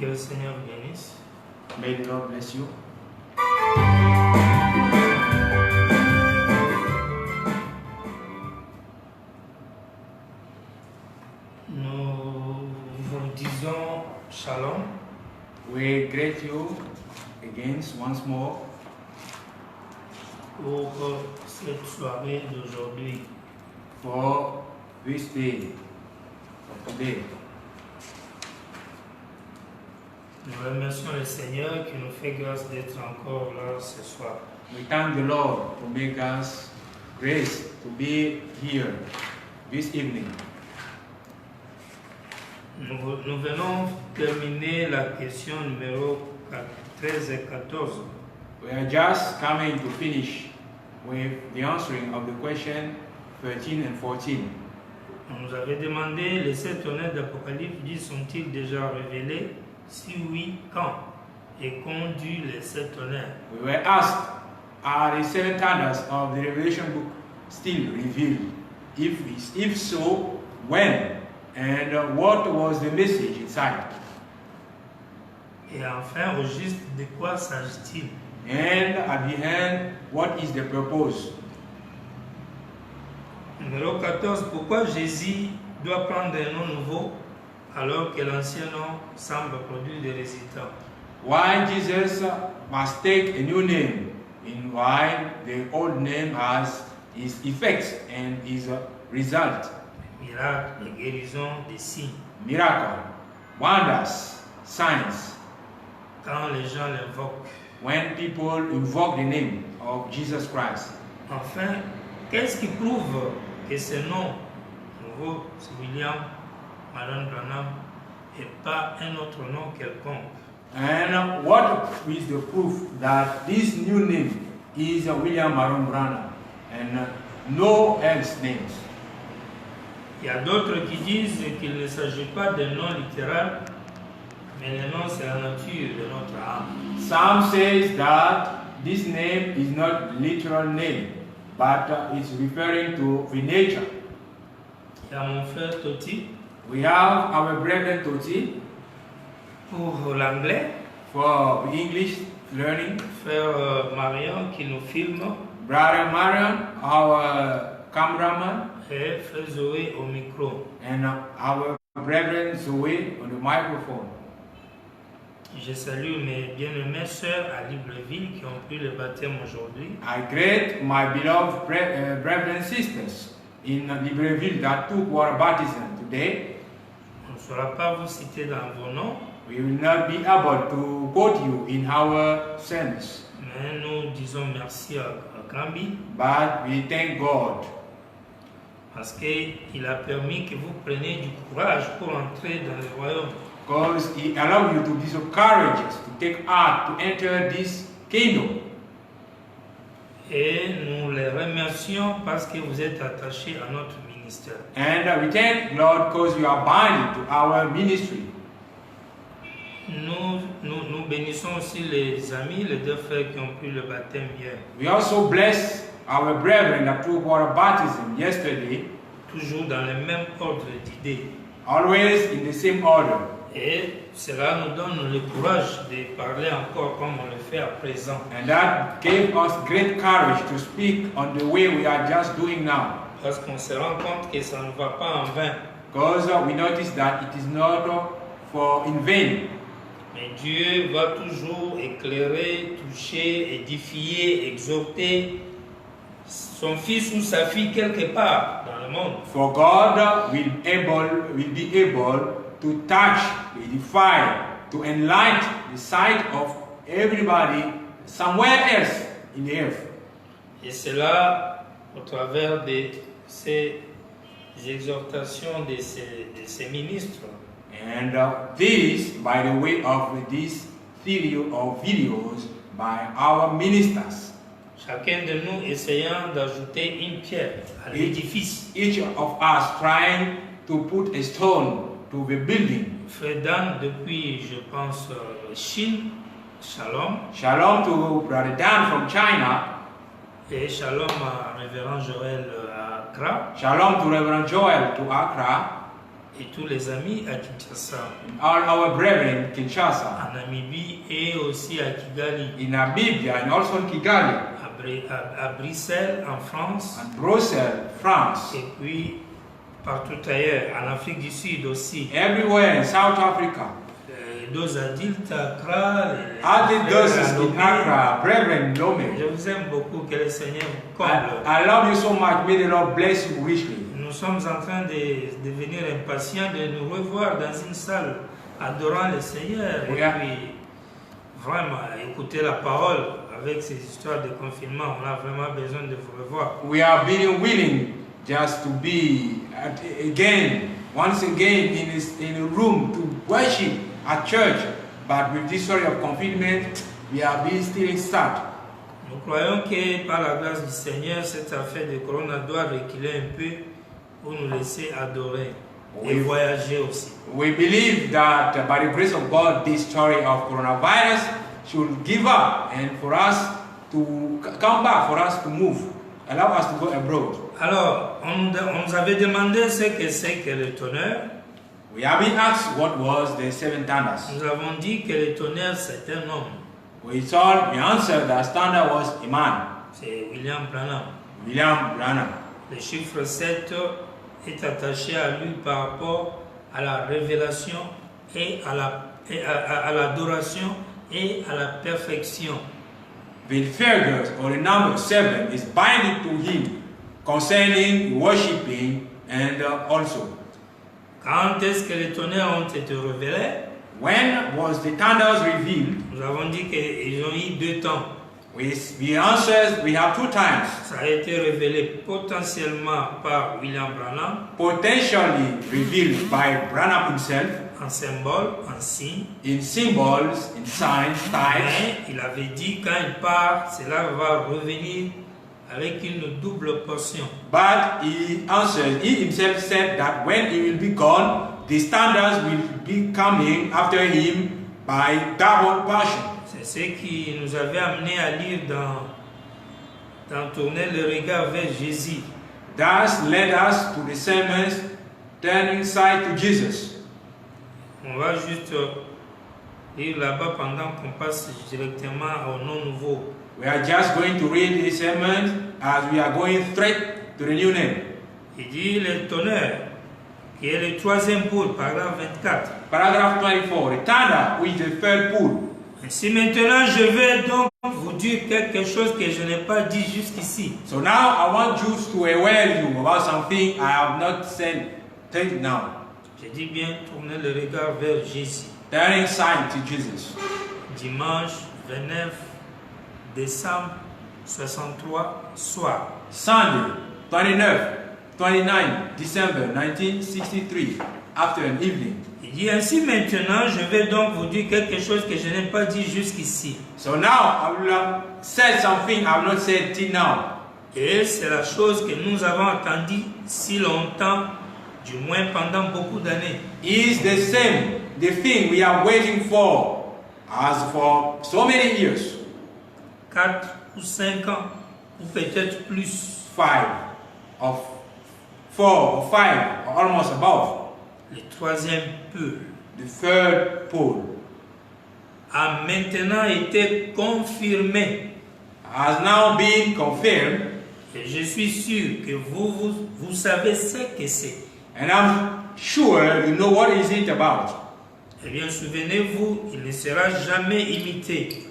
Que le Seigneur vous bénisse. May the Lord bless you. Nous vous disons shalom We greet you again once more pour cette soirée d'aujourd'hui. for this day of today. Nous remercions le Seigneur qui nous fait grâce d'être encore là ce soir. We thank the Lord to make us grace to be here this evening. Nous venons terminer la question numéro 13 et 14. We are just coming to finish with the answering of the question 13 and 14. On nous avait demandé, les sept tonnerres d'Apocalypse 10 sont-ils déjà révélés? Si oui, quand? Et qu'ont dû les sept tonnerres? We were asked, are the seven thunders of the Revelation book still revealed? If so, when? And what was the message inside? Et enfin, au juste, de quoi s'agit-il? And at the end, what is the purpose? Numéro 14, pourquoi Jésus doit prendre un nom nouveau alors que l'ancien nom semble produire des résultats? Why Jesus must take a new name, in why the old name has its effects and its result. Miracles, des guérisons, des signes. Miracle, wonders, signs. Quand les gens l'invoquent. When people invoke the name of Jesus Christ. Enfin, qu'est-ce qui prouve que ce nom nouveau, c'est William Marion Branham, et pas un autre nom quelconque? And what is the proof that this new name is William Marion Branham and no else names? Il y a d'autres qui disent qu'il ne s'agit pas d'un nom littéral, mais le nom c'est la nature de notre âme. Some says that this name is not literal name, but it's referring to the nature. Il y a mon frère Toti We have our brethren Toti pour l'anglais, for the English learning, frère Marion qui nous filme, brother Mariam, our cameraman, et frère Zoé au micro. and our brethren Zoe on the microphone. Je salue mes bien-aimées sœurs à Libreville qui ont pris le baptême aujourd'hui. I greet my beloved brethren and sisters in Libreville that took water baptism today. On ne saura pas vous citer dans vos noms, We will not be able to quote you in our service, mais nous disons merci à Gambi but we thank God parce qu'il a permis que vous preniez du courage pour entrer dans le royaume. because He allowed you to be so courageous, to take heart, to enter this kingdom. Et nous les remercions parce que vous êtes attachés à notre ministère. And we thank Lord because you are binding to our ministry. Nous bénissons aussi les amis, les deux frères qui ont pris le baptême hier. We also bless our brethren that took water baptism yesterday, Toujours dans le même ordre d'idées. always in the same order. Et cela nous donne le courage de parler encore comme on le fait à présent. And that gave us great courage to speak on the way we are just doing now. Parce qu'on se rend compte que ça ne va pas en vain. Because we notice that it is not for in vain. Mais Dieu va toujours éclairer, toucher, édifier, exhorter son fils ou sa fille quelque part dans le monde. For God will be able to touch, to edify, to enlighten the sight of everybody somewhere else in the earth. Et cela au travers de ces exhortations de ces ministres. And this, by the way of this theory of videos by our ministers. Chacun de nous essayant d'ajouter une pierre à l'édifice. Each of us trying to put a stone to the building. Frère Dan depuis, je pense, Chine, Shalom. Shalom to Brother Dan from China. Et Shalom à Révérend Joël à Accra. Shalom to Reverend Joel to Accra. et tous les amis à Kinshasa, all our brethren in Kinshasa, en Namibie et aussi à Kigali, in Namibia, and also in Kigali, à Bruxelles en France, and Brussels, France, et puis partout ailleurs, en Afrique du Sud aussi. everywhere in South Africa. Dos adultes à Accra, Added those frères à in Lomé. Accra, brethren in Je Lomé. vous aime beaucoup, que le Seigneur vous comble. I love you so much. May the Lord bless you richly. Nous sommes en train de devenir impatients de nous revoir dans une salle adorant le Seigneur et Yeah. puis vraiment écouter la parole avec ces histoires de confinement. On a vraiment besoin de vous revoir. We are being willing just to be once again in a room to worship at church. But with this story of confinement, we are being still stuck. Nous croyons que par la grâce du Seigneur, cette affaire de corona doit reculer un peu pour nous laisser adorer et voyager aussi. We believe that by the grace of God, this story of coronavirus should give up and for us to come back, for us to move, allow us to go abroad. Alors, on nous avait demandé ce que c'est que le tonnerre. We have been asked what was the seven thunders. Nous avons dit que le tonnerre, c'est un homme. We answered that thunder was a man, C'est William Branham. William Branham. Le chiffre 7 est attaché à lui par rapport à la révélation et à l'adoration et à la perfection. The figures or the number 7 is binding to him concerning worshiping and also. Quand est-ce que les tonnerres ont été révélés? When was the thunders revealed? Nous avons dit qu'ils ont eu 2 temps. We answered, we have 2 times. Ça a été révélé potentiellement par William Branham, Potentially revealed by Branham himself, en symbole, en signe. in symbols, in signs, types. Mais il avait dit quand il part, cela va revenir avec une double portion. But he answered, he himself said that when he will be gone, the standards will be coming after him by double portion. C'est ce qui nous avait amené à lire dans Tourner le regard vers Jésus. Thus led us to the sermons turning side to Jesus. On va juste lire là-bas pendant qu'on passe directement au nom nouveau. We are just going to read the sermon as we are going straight to the new name. Il dit le tonnerre, qui est le 3e poule, paragraphe 24. Paragraph 24, the thunder, which is the third pool. Ainsi maintenant, je vais donc vous dire quelque chose que je n'ai pas dit jusqu'ici. So now I want you to aware you about something I have not said till now. Je dis bien tourner le regard vers Jésus. Turning side to Jesus. Dimanche 29 décembre 63 soir. Sunday, 29 December 1963, after an evening. Il dit ainsi maintenant, je vais donc vous dire quelque chose que je n'ai pas dit jusqu'ici. So now I will have said something I have not said till now. Et c'est la chose que nous avons attendue si longtemps, du moins pendant beaucoup d'années. Is the same, the thing we are waiting for as for so many years. 4 ou 5 ans, ou peut-être plus. 4 or 5, or almost above. Le 3e peuple The third pole a maintenant été confirmé. has now been confirmed, Et je suis sûr que vous savez ce que c'est. and I'm sure you know what is it about. Eh bien, souvenez-vous, il ne sera jamais imité.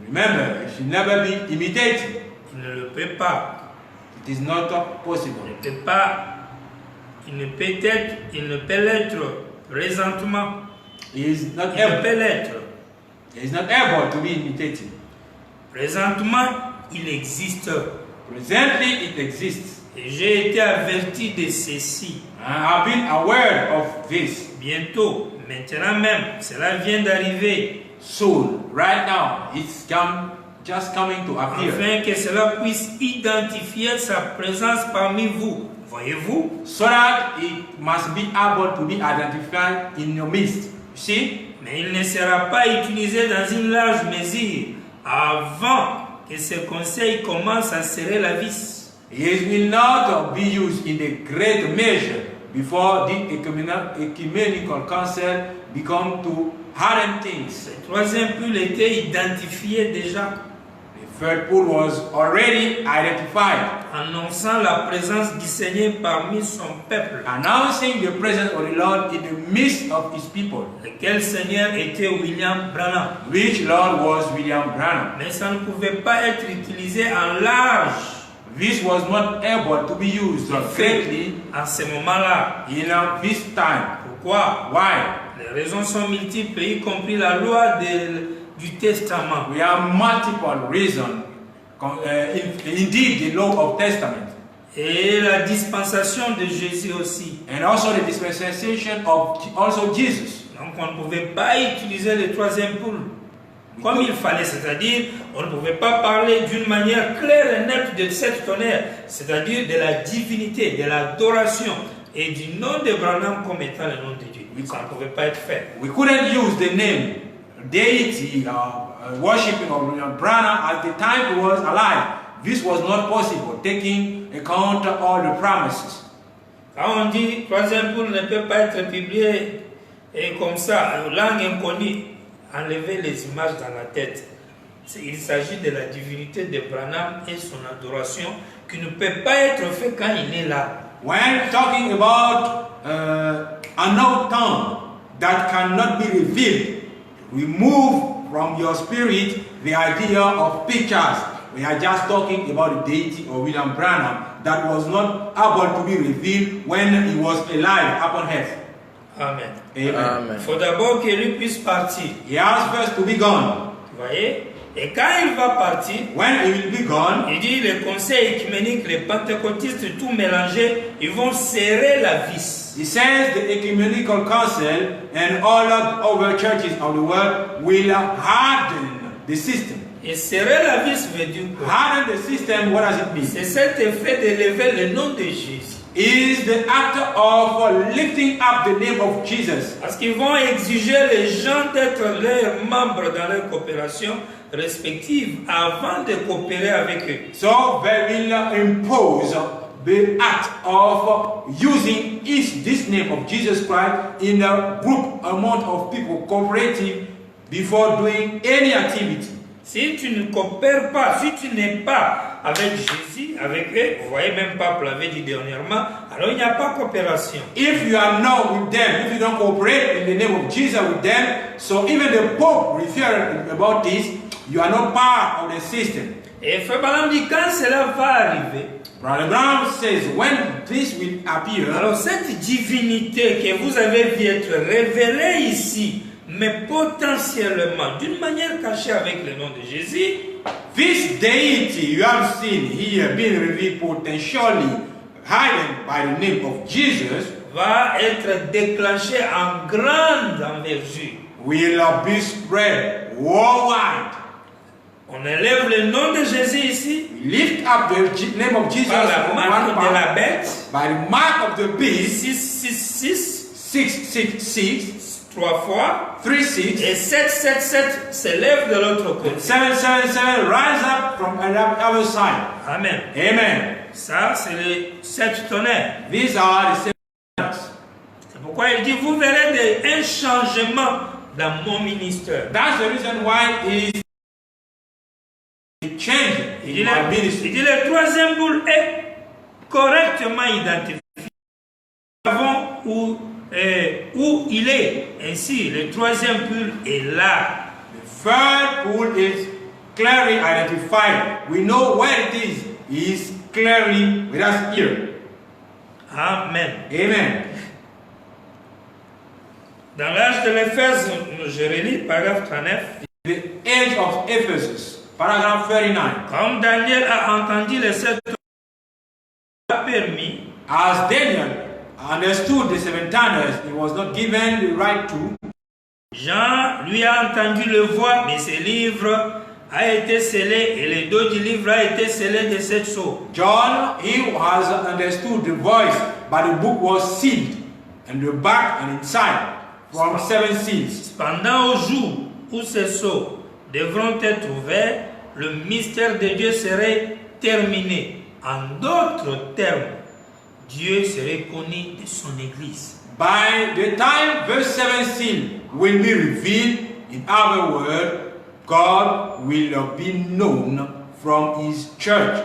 Remember, it should never be imitated. Il ne le peut pas. It is not possible. Il ne peut pas. Il ne peut l'être présentement. He is not Il ne able. peut l'être. He is not able to be imitated. Présentement, il existe. Presently, it exists. Et j'ai été averti de ceci. I have been aware of this. Bientôt, maintenant même, cela vient d'arriver. Soon, right now, it's just coming to appear. Afin que cela puisse identifier sa présence parmi vous. Voyez-vous? So that it must be able to be identified in your midst. You see? Mais il ne sera pas utilisé dans une large mesure avant que ce conseil commence à serrer la vis. It will not be used in a great measure before the ecumenical council become to harden things. Le troisième pool était identifié déjà, The third pool was already identified, annonçant la présence du Seigneur parmi son peuple. announcing the presence of the Lord in the midst of his people, Lequel Seigneur était William Branham. which Lord was William Branham. Mais ça ne pouvait pas être utilisé en large This was not able to be used greatly en ce moment-là. in this time. Pourquoi? Why? Les raisons sont multiples, y compris la loi du testament. We have multiple reasons. Indeed, the law of testament, Et la dispensation de Jésus aussi. and also the dispensation of also Jesus. Donc on ne pouvait pas utiliser le troisième pool comme il fallait, c'est-à-dire on ne pouvait pas parler d'une manière claire et nette de cette tonnerre, c'est-à-dire de la divinité, de l'adoration et du nom de Branham comme étant le nom de Dieu. Ça ne pouvait pas être fait. We couldn't use the name deity worshiping of William Branham at the time he was alive. This was not possible, taking account of all the promises. Quand on dit troisième pool ne peut pas être publié et comme ça, langue inconnue, enlever les images dans la tête. Il s'agit de la divinité de Branham et son adoration qui ne peut pas être fait quand il est là. When talking about unknown tongue that cannot be revealed, remove from your spirit the idea of pictures. We are just talking about the deity of William Branham that was not able to be revealed when he was alive upon earth. Amen. Amen. Il faut d'abord que lui puisse partir. He has first to be gone. Vous voyez? Et quand il va partir, When he will be gone, il dit les conseils écuméniques, les pentecôtistes, tout mélangé, ils vont serrer la vis. he says the ecumenical council and all of other churches of the world will harden the system. Et serrer la vis veut dire quoi? Harden the system, what does it mean? C'est cet effet d'élever le nom de Jésus. Is the act of lifting up the name of Jesus. Parce qu'ils vont exiger les gens d'être leurs membres dans leur coopération respective avant de coopérer avec eux. So they will impose the act of using this name of Jesus Christ in a group amount of people cooperating before doing any activity. Si tu ne coopères pas, si tu n'es pas avec Jésus, avec eux, vous voyez même Pape l'avait dit dernièrement, alors il n'y a pas coopération. If you are not with them, if you don't cooperate in the name of Jesus with them, so even the Pope referred about this, you are not part of the system. Et Frère Branham dit quand cela va arriver, Brother Brown says when this will appear, alors cette divinité que vous avez vu être révélée ici, mais potentiellement, d'une manière cachée avec le nom de Jésus, this deity you have seen here being revealed potentially hidden by the name of Jesus va être déclenchée en grande envergure. will be spread worldwide. On élève le nom de Jésus ici, Lift up the name of Jesus par la from marque one de la part, bête, by the mark of the beast, 666, 666, 3 fois, 36, et 777 s'élève de l'autre côté. 777 rise up from the other side. Amen. Amen. Ça, c'est les 7 tonnerres. These are the same. C'est pourquoi il dit, vous verrez un changement dans mon ministère. That's the reason why it is changing Il in my ministry. dit, le troisième boule est correctement identifié. Nous savons où il est. Ainsi, le troisième pool est là. The third pool is clearly identified. We know where it is. He is clearly with us here. Amen. Amen. Dans l'âge de l'Éphèse, je relis paragraphe 39. The age of Ephesus, paragraph 39. Comme Daniel a entendu les 7 a permis, As Daniel understood the 7 thunders, he was not given the right to. Jean lui a entendu le voix, mais ce livre a été scellé et le dos du livre a été scellé de 7 sceaux. John, he has understood the voice, but the book was sealed, and the back and inside from 7 seals. Pendant au jour où ces sceaux devront être ouverts, le mystère de Dieu serait terminé. En d'autres termes, Dieu serait connu de son Église. By the time verse 17 will be revealed, in other words, God will be known from his church.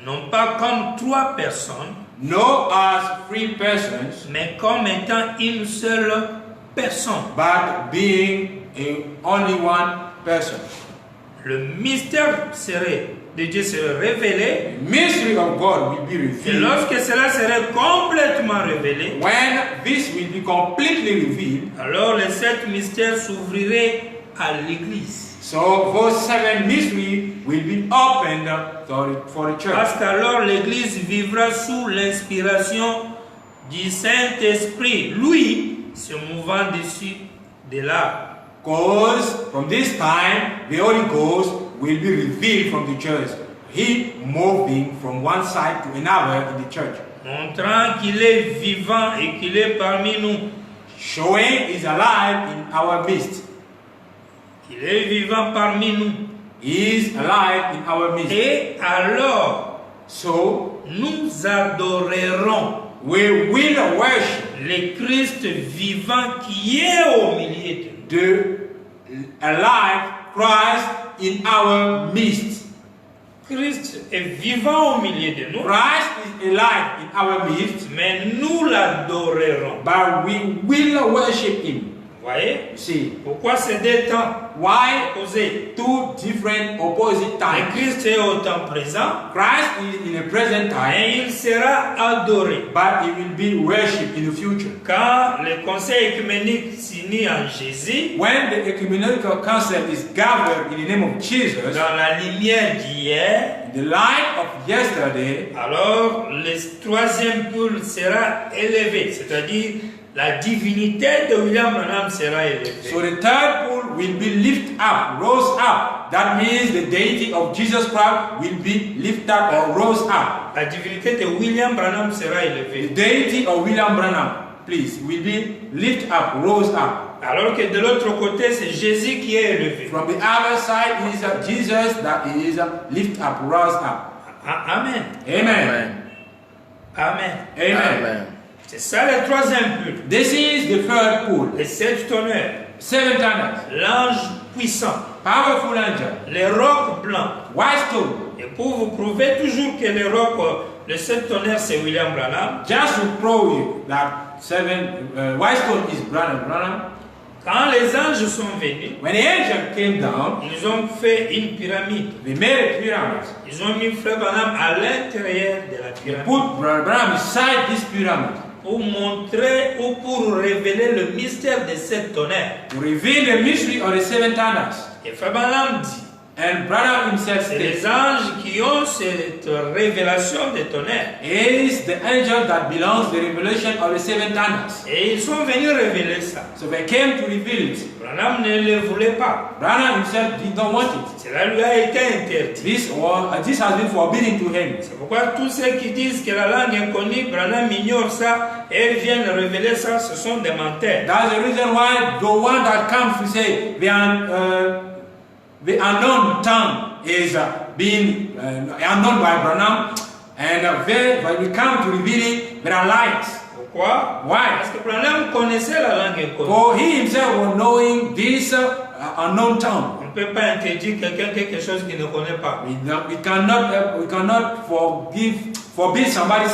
Non pas comme 3 personnes, Not as 3 persons, mais comme étant une seule personne. but being only one person. Le mystère de Dieu serait révélé. The mystery of God will be Et revealed. lorsque cela serait complètement révélé, When this will be completely revealed, alors les 7 mystères s'ouvriraient à l'Église. so those 7 mysteries will be opened for the church. Parce qu'alors l'Église vivra sous l'inspiration du Saint-Esprit, lui se mouvant dessus de là. Because from this time, the Holy Ghost will be revealed from the church. He moving from one side to another in the church. Montrant qu'il est vivant et qu'il est parmi nous. Showing He's alive in our midst. Il est vivant parmi nous. He is alive in our midst. Et alors, So nous adorerons we will worship le Christ vivant qui est au milieu de nous. the alive Christ in our midst. Christ est vivant au milieu de nous, Christ is alive in our midst, mais nous l'adorerons. but we will worship Him. Vous voyez? You see, Pourquoi ces 2 temps why opposés? 2 different opposite Le times? Christ est au temps présent Christ is in the present time, et il sera adoré. but He will be worshipped in the future. Quand le conseil œcuménique s'unit en Jésus, When the ecumenical council is gathered in the name of Jesus, dans la lumière d'hier, in the light of yesterday, alors le 3e poule sera élevé, c'est-à-dire la divinité de William Branham sera élevée. so the third pool will be lifted up, rose up. That means the deity of Jesus Christ will be lifted up or rose up. La divinité de William Branham sera The élevée. deity of William Branham, please, will be lifted up, rose up. Alors que de l'autre côté, c'est Jésus qui est élevé. From the other side is Jesus that is lifted up, rose up. Amen. Amen. Amen. Amen. C'est ça le 3e poule. This is the third pool. Les 7 tonnerres, 7 thunders, l'ange puissant, powerful angel, les rocs blancs. white stone. Et pour vous prouver toujours que les rocs, le 7 tonnerres, c'est William Branham, Just to prove you that white stone is Branham. quand les anges sont venus, When the angel came down, ils ont fait une pyramide. they made a pyramid. Ils ont mis Frère Branham à l'intérieur de la They pyramide put Branham inside this pyramid pour montrer ou pour révéler le mystère de 7 tonnerres. to reveal the mystery of the 7 thunders. Et Frère Branham dit, And Branham himself c'est les said, anges qui ont cette révélation des tonnerres. it is the angel that belongs the revelation of the 7 thunders. Et ils sont venus révéler ça. So they came to reveal it. Branham ne le voulait pas. Branham himself did not want it. Cela lui a été interdit. This has been forbidden to him. C'est pourquoi tous ceux qui disent que la langue inconnue, Branham ignore ça et ils viennent révéler ça, ce sont des menteurs. That's the reason why the one that comes to say the unknown tongue is being unknown by Branham, and when we come to reveal it, there are lies. Pourquoi? Why? Parce que Branham connaissait la langue inconnue. For he himself was knowing this unknown tongue. On ne peut pas interdire quelqu'un quelque chose qu'il ne connaît pas. We cannot forbid somebody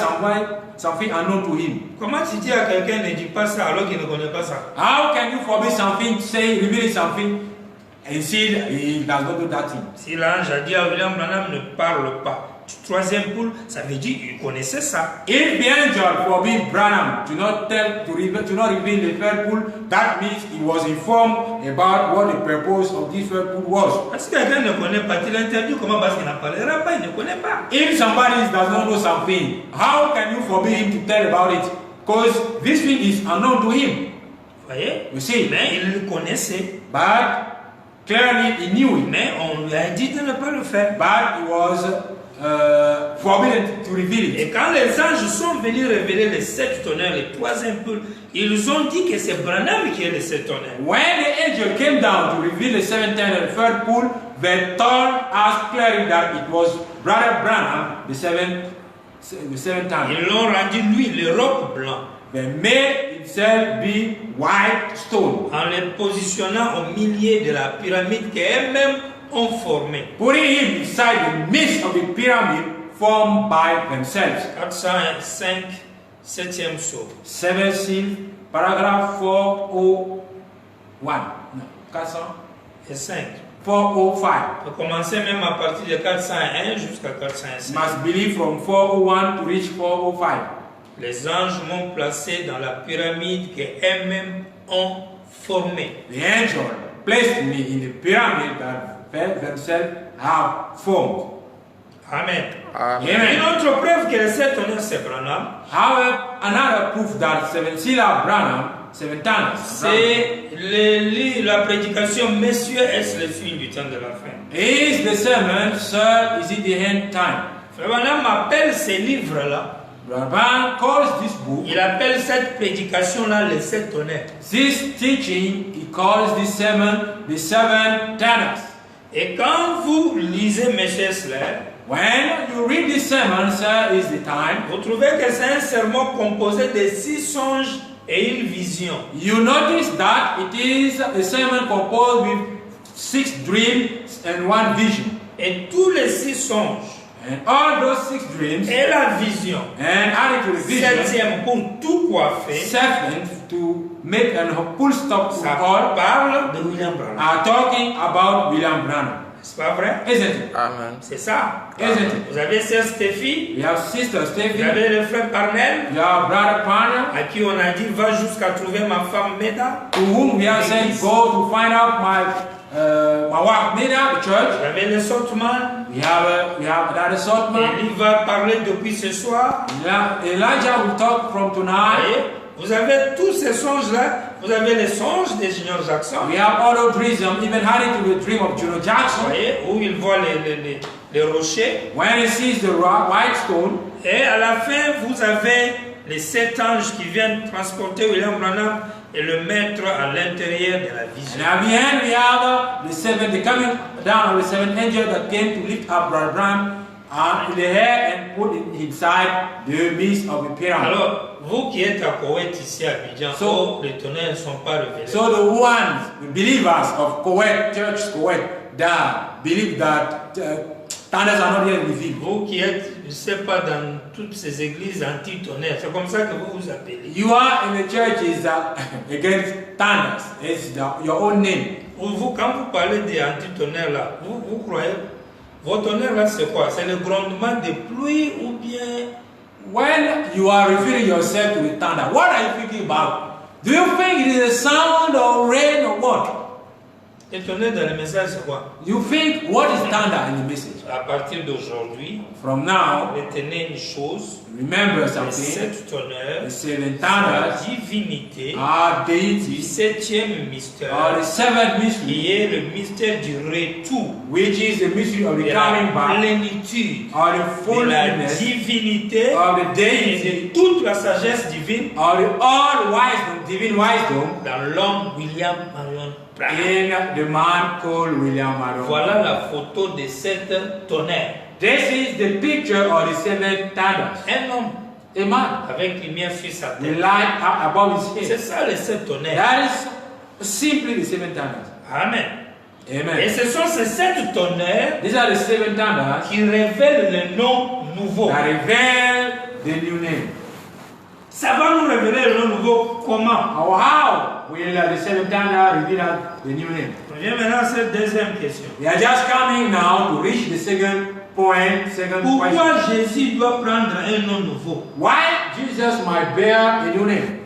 something unknown to him. Comment tu dis à quelqu'un ne dis pas ça alors qu'il ne connaît pas ça? How can you forbid something, reveal something, and see he does not do that thing? Si l'ange a dit à William Branham ne parle pas du 3e poule, ça veut dire qu'il connaissait ça. If the angel forbid Branham to not reveal the third pool, that means he was informed about what the purpose of this third pool was. Parce que quelqu'un ne connaît pas, il interdit comment parce qu'il n'en parlera pas, il ne connaît pas. If somebody does not know something, how can you forbid him to tell about it? Because this thing is unknown to him. Vous voyez? You see? Mais il le connaissait. But clearly he knew it. Mais on lui a dit de ne pas le faire. But he was forbidden to reveal it. Et quand les anges sont venus révéler les 7 tonnerres, les 3e poule, ils ont dit que c'est Branham qui est les 7 tonnerres. When the angel came down to reveal the 7th and the third pool, they told us clearly that it was Brother Branham, the 7th the 7 tanners. Ils l'ont rendu, lui, le roc blanc, They made himself be white stone, en le positionnant au milieu de la pyramide qu'elles-mêmes ont formée. putting him inside the midst of the pyramid formed by themselves. 405, 7e psaume. 7th paragraph 401. No, 400. Et 5. 405. On peut commencer même à partir de 401 jusqu'à 405. Must believe from 401 to reach 405. Les anges m'ont placé dans la pyramide qu'elles-mêmes ont formée. The angel placed me in the pyramid that they themselves have formed. Amen. Amen. Amen. Une autre preuve que les 7 tonnerres, c'est Branham, However, another proof that 7 Sila Branham, 7 tanners, c'est la prédication Messieurs, est-ce le signe du temps de la fin. is the sermon, Sir, is it the end time? Frère Branham appelle ces livres-là, Branham calls this book, il appelle cette prédication-là les 7 tonnerres. this teaching, he calls this sermon the 7 tanners. Et quand vous lisez Messieurs Slair, When you read this sermon, sir, is the time, vous trouvez que c'est un sermon composé de 6 songes et une vision. you notice that it is a sermon composed with 6 dreams and 1 vision. Et tous les 6 songes And all those 6 dreams et la vision, and added to the vision, 7e pour tout coiffer, seventh to make a full stop to ça all, parle de William Branham. are talking about William Branham. C'est pas vrai? Isn't it? Amen. C'est ça. Isn't it? Vous avez sœur Stéphie, We have Sister vous Stephen, avez le frère Parnell, we have Brother Parner, à qui on a dit va jusqu'à trouver ma femme Meda. to whom we have said, go to find out my wife Mida, the church. Vous avez le Sotman, We have that assortment. et il va parler depuis ce soir. Elijah will talk from Vous tonight. voyez? Vous avez tous ces songes-là. Vous avez les songes des Junior Jackson. We have other dreams, even adding to the dream of Juno Vous Jackson. voyez? Où il voit les rochers. When he sees the white stone, Et à la fin, vous avez les 7 anges qui viennent transporter William Branham et le mettre à l'intérieur de la vision. and at the end we have the 7, the coming down of the 7 angels that came to lift up Brother Branham in the air and put it inside the midst of the pyramid. Alors, vous qui êtes à Koweït ici à Abidjan, So- les tonnerres ne sont pas révélés. So the ones, the believers of Kuwait, Church Kuwait, that believe that thunders are not yet revealed. Vous qui êtes, je ne sais pas, dans toutes ces églises anti-tonnerres, c'est comme ça que vous vous appelez. You are in the churches against thunders. It's your own name. Vous, quand vous parlez des anti-tonnerres là, vous croyez, vos tonnerres là, c'est quoi? C'est le grondement des pluies ou bien... When you are referring yourself to the thunder, what are you thinking about? Do you think it is a sound or rain or what? Les tonnerres dans le message, c'est quoi? You think what is thunder in the message? À partir d'aujourd'hui, From now, retenez une chose, remember les something. 7 tonnerres, The 7 la thunders divinité are du deities, 7e mystère, are the 7th mystery, qui est le mystère du retour, which is the mystery of de the la coming back, plénitude, or the de la fullness, divinité of the et deity, de toute la sagesse divine or the all wisdom, divine wisdom, dans l'homme William Marion Branham. in the man called William Marion. Voilà la photo des 7 tonnerres. This is the picture of the 7 thunders. Un homme A man, avec lumière sur sa the tête. light above his C'est head. ça les 7 tonnerres. That is simply the 7 thunders. Amen. Et Amen. ce sont ces 7 tonnerres These are the 7 thunders qui révèlent le nom nouveau. that reveal the new name. Ça va nous révéler le nom nouveau comment? How will the 7 thunders reveal us the new name? On vient maintenant à cette deuxième question. We are just coming now to reach the second point, second question. Pourquoi Jésus doit prendre un nom nouveau? Why Jesus might bear a new name?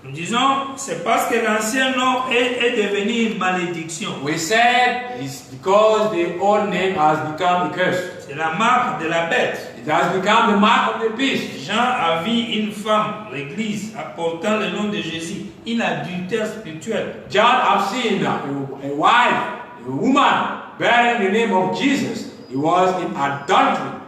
Nous disons, c'est parce que l'ancien nom est devenu une malédiction. We said it's because the old name has become a curse. C'est la marque de la bête. It has become the mark of the beast. Jean a vu une femme, l'église, apportant le nom de Jésus, une adultère spirituelle. John have seen a wife, a woman bearing the name of Jesus. He was in adultery.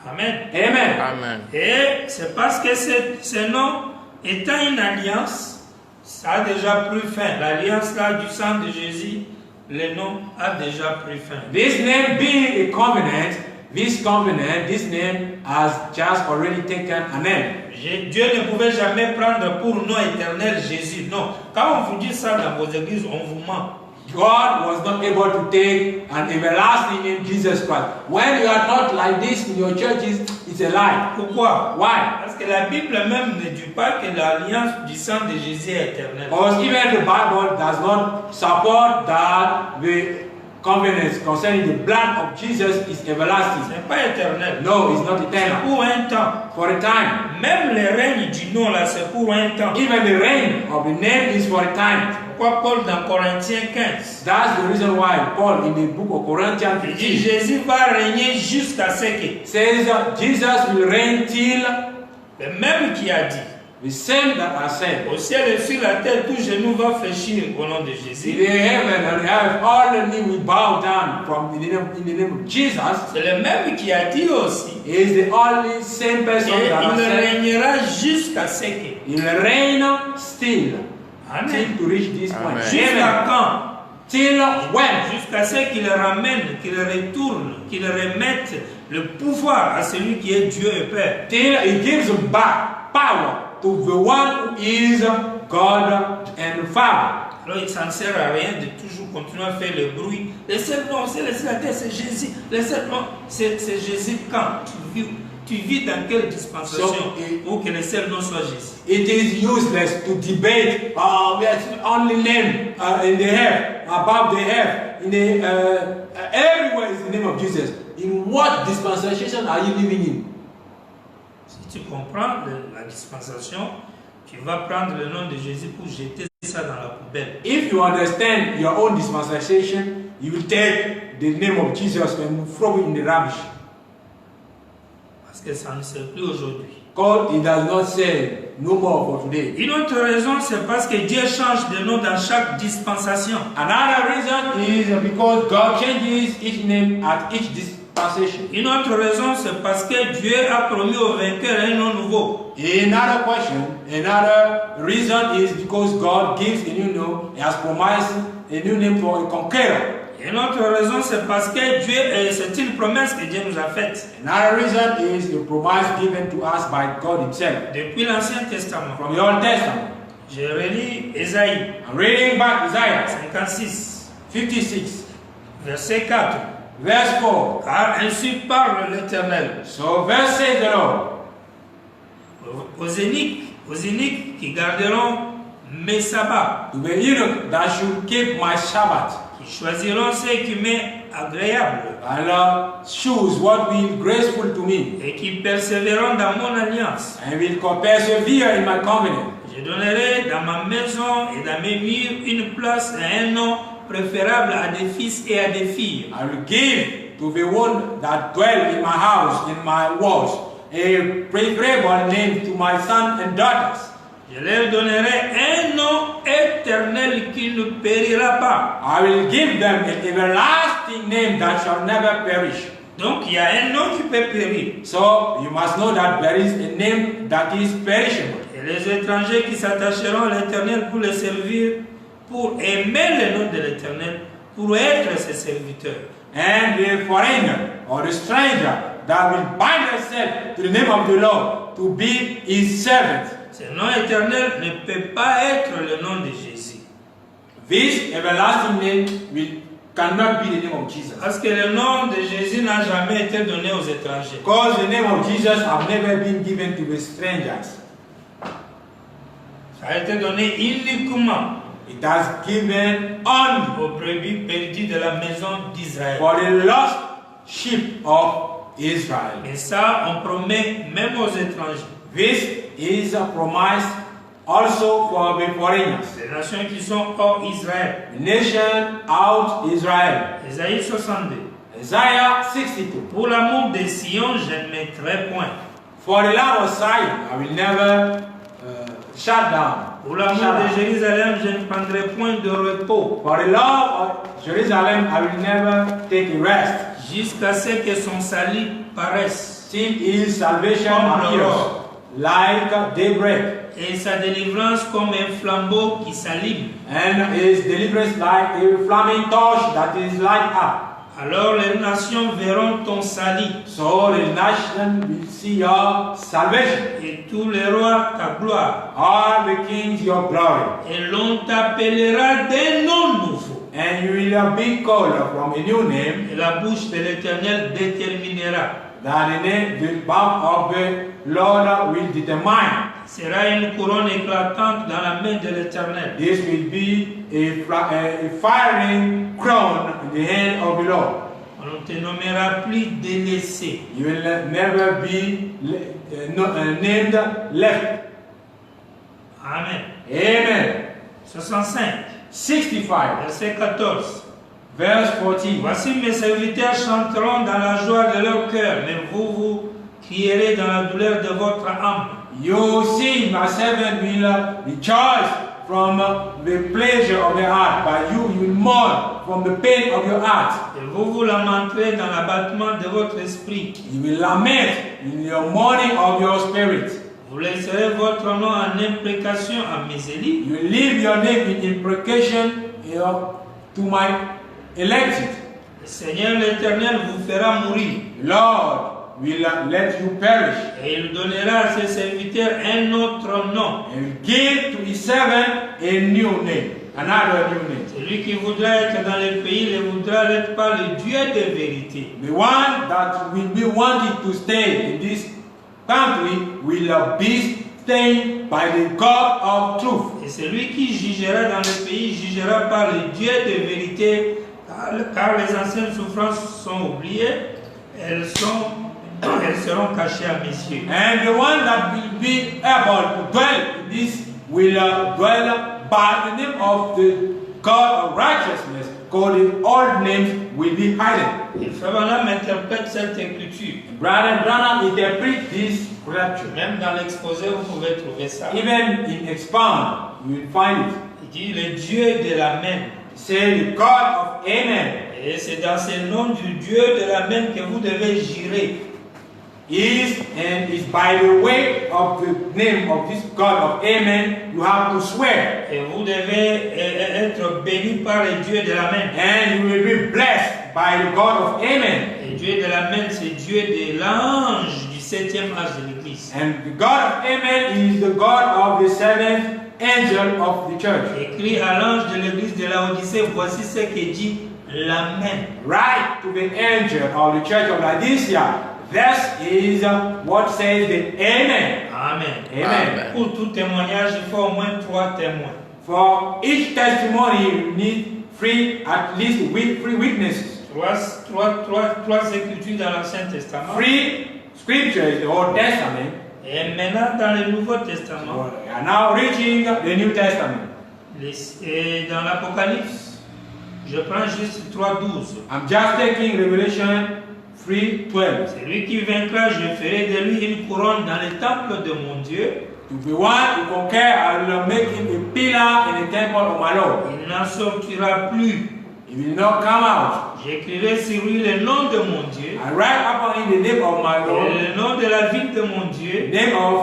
Amen. Amen. Amen. Et c'est parce que ce nom étant une alliance, ça a déjà pris fin. L'alliance là du sang de Jésus, le nom a déjà pris fin. This name being a covenant, this covenant, this name has just already taken a name. Dieu ne pouvait jamais prendre pour nom éternel Jésus. Non. Quand on vous dit ça dans vos églises, on vous ment. God was not able to take an everlasting name, Jesus Christ. When you are not like this in your churches, it's a lie. Pourquoi? Why? Parce que la Bible même ne dit pas que l'alliance du sang de Jésus est éternelle. Because even the Bible does not support that the covenants concerning the blood of Jesus is Ce everlasting. n'est pas éternel. No, it's not C'est eternal. pour un temps. For a time. Même le règne du nom là, c'est pour un temps. Even the reign of the name is for a time. Pourquoi Paul dans Corinthiens 15, That's the reason why Paul in the book of Corinthians il dit 15 Jésus va régner jusqu'à ce que says that Jesus will reign till le même qui a dit the same that I said. au ciel et sur la terre, tout genou va fléchir au nom de In Jésus. the heaven and earth, all the knee will bow down in the name of Jesus. C'est le même qui a dit aussi He is the only same person et that I il said. régnera jusqu'à ce que. He will reign still Amen. till to reach this point. Amen. Jusqu'à Amen. quand? Till when? Jusqu'à ce qu'il ramène, qu'il retourne, qu'il remette le pouvoir à celui qui est Dieu et Père. Till he gives back power to the one who is God and Father. Alors il ne sert à rien de toujours continuer à faire le bruit. Le seul nom, c'est la terre, c'est Jésus. Le seul nom, c'est Jésus quand tu vis dans quelle dispensation pour que le seul nom soit Jésus. It is useless to debate. There's only name in the heaven, above the heaven, in the everywhere is the name of Jesus. In what dispensation are you living in? Si tu comprends la dispensation, tu vas prendre le nom de Jésus pour jeter ça dans la poubelle. If you understand your own dispensation, you will take the name of Jesus and throw it in the rubbish. Parce que ça ne sert plus aujourd'hui. God, it does not say no more for today. Une autre raison, c'est parce que Dieu change de nom dans chaque dispensation. Another reason is because God changes each name at each dispensation. Une autre raison, c'est parce que Dieu a promis aux vainqueurs un nom nouveau. Another reason is because God gives a new name, He has promised a new name for a conqueror. Une autre raison, c'est parce que Dieu, c'est une promesse que Dieu nous a faite. Another reason is the promise given to us by God Himself. Depuis l'Ancien Testament, From the Old Testament, je relis Ésaïe I'm reading back Isaiah 56, 56, verset 4. verse 4. Car ainsi parle l'Éternel So, verse says the Lord, aux iniques qui garderont mes sabbats, to the eunuch that should keep my Sabbath, qui choisiront ce qui m'est agréable and choose what will be graceful to me, et qui persévéreront dans mon alliance. and will persevere in my covenant. Je donnerai dans ma maison et dans mes murs une place et un nom préférable à des fils et à des filles. I will give to the one that dwell in my house, in my walls, a preferable name to my sons and daughters. Je leur donnerai un nom éternel qui ne périra pas. I will give them an everlasting name that shall never perish. Donc il y a un nom qui peut périr. So you must know that there is a name that is perishable. Et les étrangers qui s'attacheront à l'Éternel pour le servir, pour aimer le nom de l'Éternel, pour être ses serviteurs. And the foreigner or the stranger that will bind themselves to the name of the Lord to be his servant. Ce nom éternel ne peut pas être le nom de Jésus. This everlasting name cannot be the name of Jesus. Parce que le nom de Jésus n'a jamais été donné aux étrangers. Because the name of Jesus have never been given to the strangers. Ça a été donné uniquement It has given only aux brebis perdues de la maison d'Israël. for the lost sheep of Israel. Et ça, on promet même aux étrangers. This is a promise also for the foreigners. Les nations qui sont hors Israël. The nation out Israel. Ésaïe 62. Isaiah 62. Pour l'amour de Sion, je ne mettrai point. For the love of Zion, I will never shut down. Pour l'amour de Jérusalem, je ne prendrai point de repos. For the love of Jerusalem, I will never take a rest. Jusqu'à ce que son salut paraisse. Till his salvation Comme appears l'aurore. like daybreak. Et sa délivrance comme un flambeau qui s'allume. And his deliverance like a flaming torch that is light up. Alors les nations verront ton salut So the nation will see your salvation. et tous les rois ta gloire. All the kings your glory. Et l'on t'appellera des noms nouveaux. And you will be called from a new name, Et la bouche de l'Éternel déterminera. that the name, the mouth of the Lord will determine. Sera une couronne éclatante dans la main de l'Éternel. This will be a firing crown in the hand of the Lord. On ne te nommera plus délaissé. You will never be named left. Amen. Amen. 65, 65, verset 14. verse 14. Voici mes serviteurs chanteront dans la joie de leur cœur, mais vous, vous crierez dans la douleur de votre âme. You see, my servant will rejoice from the pleasure of the heart, but you will mourn from the pain of your heart. Et vous vous lamenterez dans l'abattement de votre esprit. You will lament in your mourning of your spirit. Vous laisserez votre nom en imprécation à mes élus. You will leave your name in imprecation to my elected. Le Seigneur l'Éternel vous fera mourir. Lord will let you perish. Et il donnera à ses serviteurs un autre nom. And will give to his servant a new name, another new name. Celui qui voudra être dans le pays ne voudra être pas le Dieu de vérité. The one that will be wanted to stay in this country will be staying by the God of truth. Et celui qui jugera dans le pays jugera par le Dieu de vérité, car les anciennes souffrances sont oubliées, elles seront cachées à mes yeux. And the one that will be able to dwell in this will dwell by the name of the God of righteousness, called the old names will be hidden. Et Frère Branham interprète cette écriture. Brother Branham interprets this scripture. Même dans l'exposé, vous pouvez trouver ça. Even in Expound, you will find it. Il dit le Dieu de l'Amen. Say the God of Amen. Et c'est dans ce nom du Dieu de l'Amen que vous devez jurer. Is by the way of the name of this God of Amen, you have to swear. Et vous devez être béni par le Dieu de l'Amen. And you will be blessed by the God of Amen. Et Dieu de l'Amen, c'est Dieu de l'ange du 7e âge de l'Église. And the God of Amen is the God of the seventh angel of the church. Écrit à l'ange de l'Église de Laodicée, voici ce que dit l'Amen. Write to the angel of the church of Laodicea. This is what says the Amen. Amen. Amen. Pour tout témoignage, il faut au moins 3 témoins. For each testimony, you need at least three witnesses. Trois écritures dans l'Ancien Testament. 3 scriptures, the Old Testament. Et maintenant dans le Nouveau Testament. We are now reaching the New Testament. Et dans l'Apocalypse, je prends juste 3:12. I'm just taking Revelation 3:12. Celui qui vaincra, je ferai de lui une couronne dans le temple de mon Dieu. To be one who conquer, I will make him a pillar in the temple of my Lord. Il n'en sortira plus. He will not come out. J'écrirai sur lui le nom de mon Dieu. I write upon him the name of my Lord. Et le nom de la ville de mon Dieu.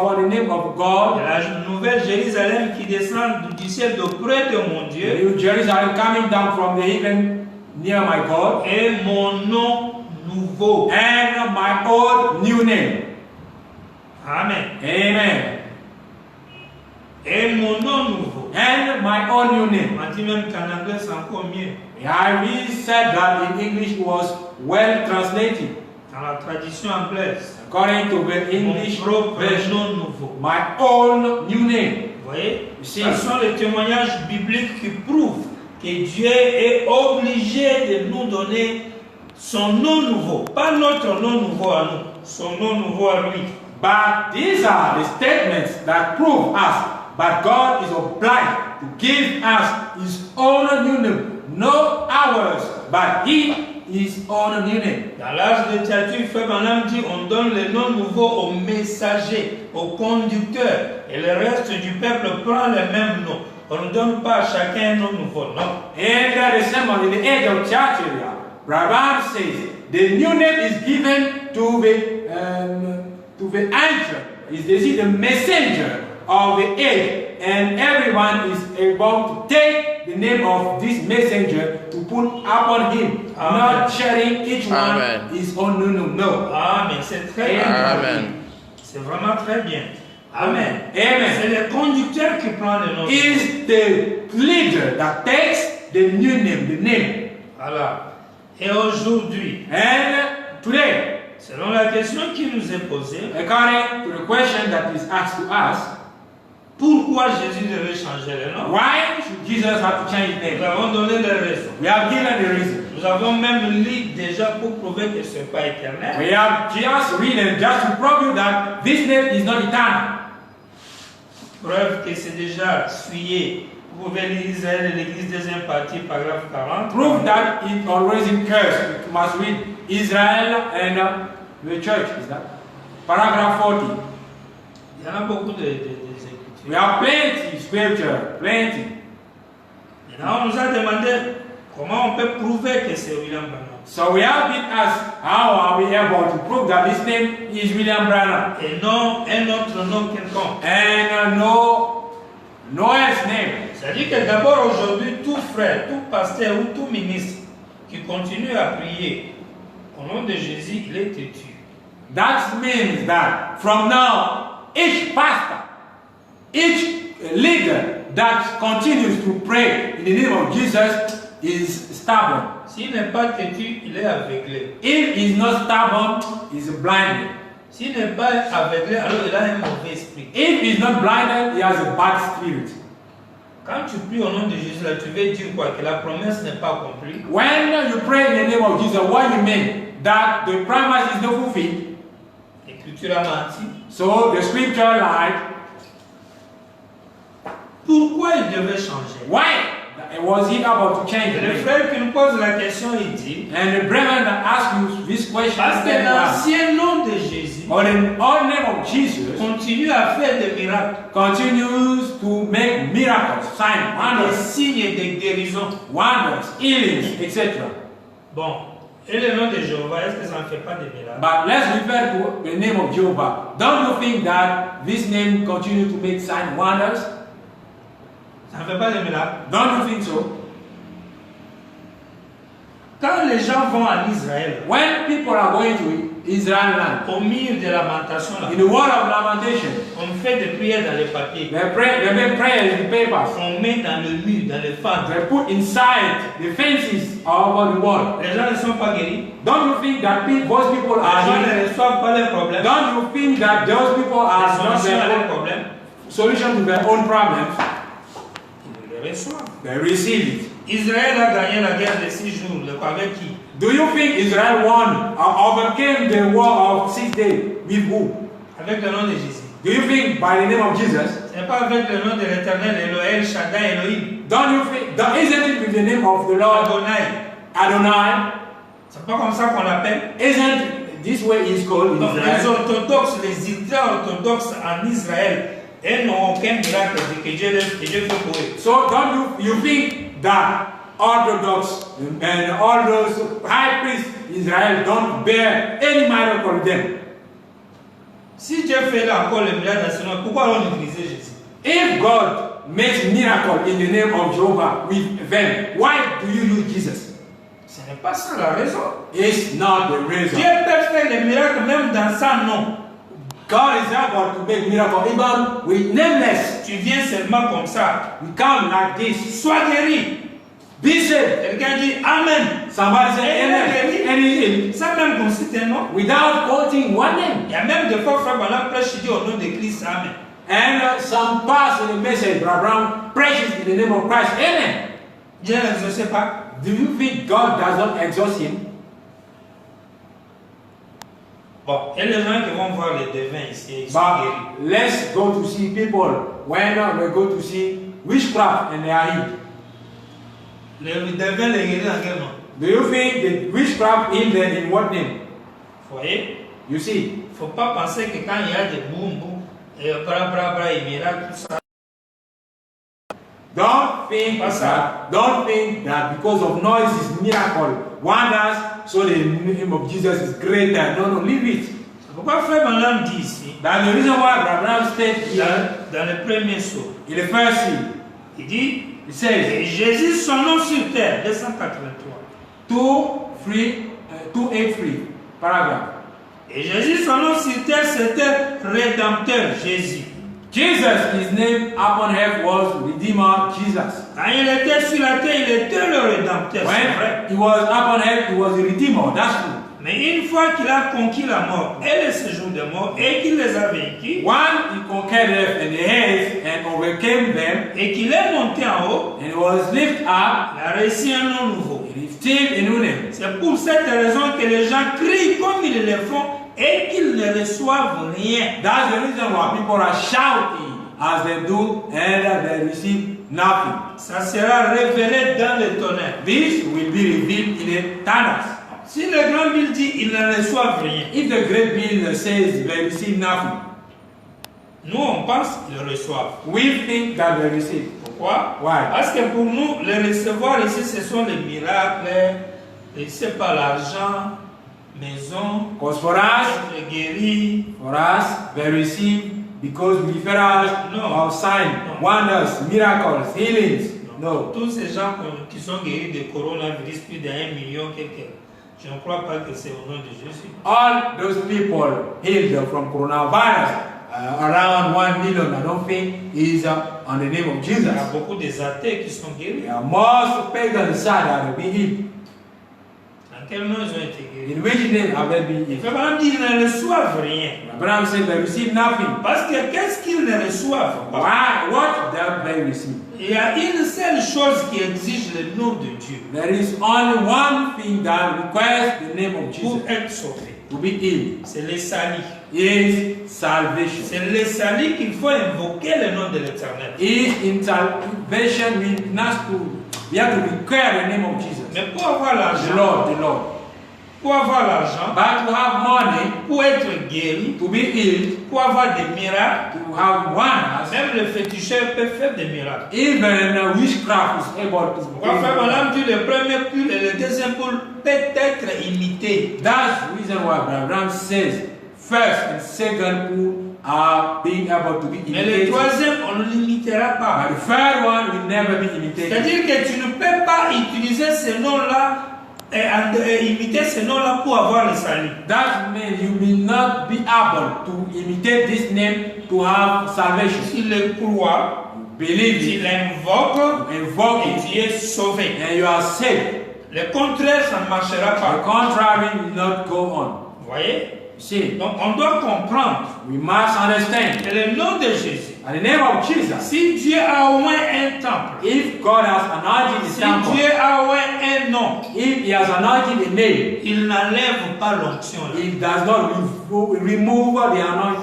For the name of God. De la nouvelle Jérusalem qui descend du ciel d'auprès de mon Dieu. The new Jerusalem coming down from the heaven near my God. Et mon nom nouveau. And my old new name. Amen. Amen. Et mon nom nouveau. And my own new name. On dit même qu'en anglais c'est encore mieux. I said that in English was well translated. Dans la tradition anglaise. According to the English Mon propre version, nom nouveau. my own new name. Vous voyez? Si. Ce sont les témoignages bibliques qui prouvent que Dieu est obligé de nous donner son nom nouveau. Pas notre nom nouveau à nous, son nom nouveau à lui. But these are the statements that prove us. But God is obliged to give us His own new name, not ours, but His own new name. Dans l'âge de Théâtre, Frère Branham dit on donne le nom nouveau aux messagers, aux conducteurs, et le reste du peuple prend le même nom. On ne donne pas à chacun un nom nouveau, non. And the symbol in the age of Thyatira, Branham says the new name is given to the angel, is the messenger of the age, and everyone is able to take the name of this messenger to put upon him. Amen. not sharing each one Amen. his own no. Amen. C'est très bien. Amen. C'est vraiment très bien. Amen. Amen. C'est le conducteur qui prend le nom. Is the leader that takes the new name, the name. Voilà. Et aujourd'hui, And today, selon la question qui nous est posée, according to the question that is asked to us, pourquoi Jésus devait changer le nom? why should Jesus have to change his Nous name? avons donné les raisons. We have given the reason. Nous avons même lu déjà pour prouver que ce n'est pas éternel. We have just written just to prove you that this name is not eternal. Preuve que c'est déjà souillé. Vous pouvez lire Israël et l'Église deuxième partie, paragraphe 40. Prove that it always in curse. You must read Israel and the church. Is that paragraph 40? Il y en a beaucoup d'écritures. We have plenty scripture, plenty. Maintenant, on nous a demandé comment on peut prouver que c'est William Branham. So we have been asked, how are we able to prove that this name is William Branham Et non un autre nom quelconque. and no else name? C'est-à-dire que d'abord aujourd'hui, tout frère, tout pasteur ou tout ministre qui continue à prier au nom de Jésus, il est têtu. That means that from now, each pastor, each leader that continues to pray in the name of Jesus is stubborn. S'il n'est pas têtu, il est aveuglé. If he's not stubborn, he's blinded. S'il n'est pas aveuglé, alors il a un mauvais esprit. If he's not blinded, he has a bad spirit. Quand tu pries au nom de Jésus, là, tu veux dire quoi? Que la promesse n'est pas accomplie. When you pray in the name of Jesus, what you mean? That the promise is not fulfilled. L'Écriture a menti. So the scripture lied. Pourquoi il devait changer? Why was he about to change Et the le name? frère qui nous pose la question, il dit, And the brethren that ask you this question, parce que said, l'ancien nom de Jésus or the old name of Jesus continue à faire des miracles, continues to make miracles, signs, des wonders, signes et des guérisons. healings, etc. Bon, et le nom de Jéhovah, est-ce que ça ne fait pas des miracles? But let's refer to the name of Jehovah. Don't you think that this name continues to make signs, wonders? Ça ne fait pas des miracles. Don't you think so? Quand les gens vont en Israël, When people are going to Israel land, au milieu de lamentation, là, in the word of lamentation, on fait des prières dans les papiers. they make prayers in papers. On met dans le mur, dans les fentes. They put inside the fences over the wall. Les gens ne sont pas guéris. Don't you think that those people Les are gens healed? ne reçoivent pas leurs problèmes. Don't you think that those people are Les not solutions à leurs their own problèmes, solution to their own problems? ils les reçoivent. They receive it. Israël a gagné la guerre de 6 jours. Avec qui? Do you think Israel won or overcame the war of 6 days with who? Avec le nom de Jésus. Do you think by the name of Jesus? Ce n'est pas avec le nom de l'Éternel, Elohel, Shaddai, Elohim, Don't you think that isn't it with the name of the Lord Adonai. Adonai? C'est pas comme ça qu'on l'appelle. Isn't this way is called in Donc les Israel? orthodoxes, les ultra-orthodoxes en Israël, elles n'ont aucun miracle que Dieu fait pour eux. So don't you think that Orthodox and all those high priests in Israel don't bear any miracle with them? Si Dieu fait là encore le miracle national, pourquoi on utilise Jésus? If God makes miracle in the name of Jehovah with them, why do you use Jesus? Ce n'est pas ça la raison. It's not the reason. Dieu peut faire des miracles même dans son nom. God is able to make miracle even with nameless. Tu viens seulement comme ça. We come like this. Sois guéri. Be saved. Quelqu'un dit Amen. Somebody say amen. And he's healed. Ça même qu'on cite un nom. Without quoting one name. Il y a même des fois, frère Branham prêche, il dit au nom de Christ, Amen. And some pass in the message, Abraham precious in the name of Christ. Amen. Dieu n'exauce pas. Do you think God does not exhaust him? Bon, et les gens qui vont voir les devins ici, ils sont guéris. But let's go to see people when we go to see witchcraft and they are healed. Les devins, les guéris en quel nom? Do you think the witchcraft healed them in what name? Vous voyez? You see, Il ne faut pas penser que quand il y a des boum boum, et bra et miracles, tout ça. don't think that because of noises, miracle, wonders, so the name of Jesus is greater. No, leave it. C'est pourquoi frère Branham dit ici, That's the reason why Abraham stayed here dans le premier saut, in the first scene. il dit, It says, et Jésus, son nom sur terre, 283. to 283 paragraph. Et Jésus, son nom sur terre, c'était Rédempteur, Jésus. Jesus, his name upon earth was Redeemer Jesus. Quand il était sur la terre, il était le Rédempteur, c'est vrai. When he was upon earth, he was a Redeemer, that's true. Mais une fois qu'il a conquis la mort et le séjour des morts et qu'il les a vaincus, When he conquered death and the earth and overcame them, et qu'il est monté en haut, and was lifted up, il a reçu un nom nouveau. he received a new name. C'est pour cette raison que les gens crient comme ils le font et qu'ils ne reçoivent rien. That's the reason why people are shouting as they do and they receive nothing. Ça sera révélé dans le tonnerre. This will be revealed in a thunders. Si le grand Bill dit ils ne reçoivent rien, If the great bill says they receive nothing, nous on pense qu'ils reçoivent. we think that they receive. Pourquoi? Why? Parce que pour nous, le recevoir ici, ce sont les miracles, je ne sais pas, l'argent, maison, Because for us, être guéri. they receive because we refer us No. of signs, No. wonders, miracles, healings. No. Tous ces gens qui sont guéris de coronavirus, plus d'1 million quelqu'un, je ne crois pas que c'est au nom de Jésus. All those people healed from coronavirus, around 1 million, I don't think is on the name of Il y a Jesus. beaucoup des athées qui sont guéris. There are most pagans that have been healed. Dans quel nom ils ont été guéris? In which name have they been Il healed? fait vraiment dire qu'ils ne reçoivent rien. Abraham said they receive nothing. Parce que qu'est-ce qu'ils ne reçoivent pas? Why? What have they received? Il y a une seule chose qui exige le nom de Dieu There is only one thing that requires the name of pour Jesus être sauvé. to be healed. C'est le salut. Is salvation. C'est le salut qu'il faut invoquer le nom de l'Éternel. Is in salvation we have to require the name of Jesus. Mais pour avoir The l'argent, Lord. pour avoir l'argent, But to have money, pour être guéri, to be healed, pour avoir des miracles, to have wonders, même le féticheur peut faire des miracles. even witchcraft is able to Pourquoi frère do. Madame dit le premier poule et le deuxième poule peut être imité. That's the reason why Abraham says first and second pool are being able to be Mais le imitated. troisième, on ne l'imitera pas. But the third one will never be imitated. C'est-à-dire que tu ne peux pas utiliser ce nom-là et imiter ce nom-là pour avoir le salut. That means you will not be able to imitate this name to have salvation. Tu le crois, Believe tu it, l'invoques invoke et it, tu es sauvé. and you are saved. Le contraire, ça ne marchera The pas. contrary will not go on. Vous voyez? See, Donc on doit comprendre we must understand. que le nom de Jésus, In the name of Jesus, si Dieu a au moins un temple, if God has anointed the si temple, Dieu a au moins un nom, if He has anointed the name, il n'enlève pas l'onction là. He does not remove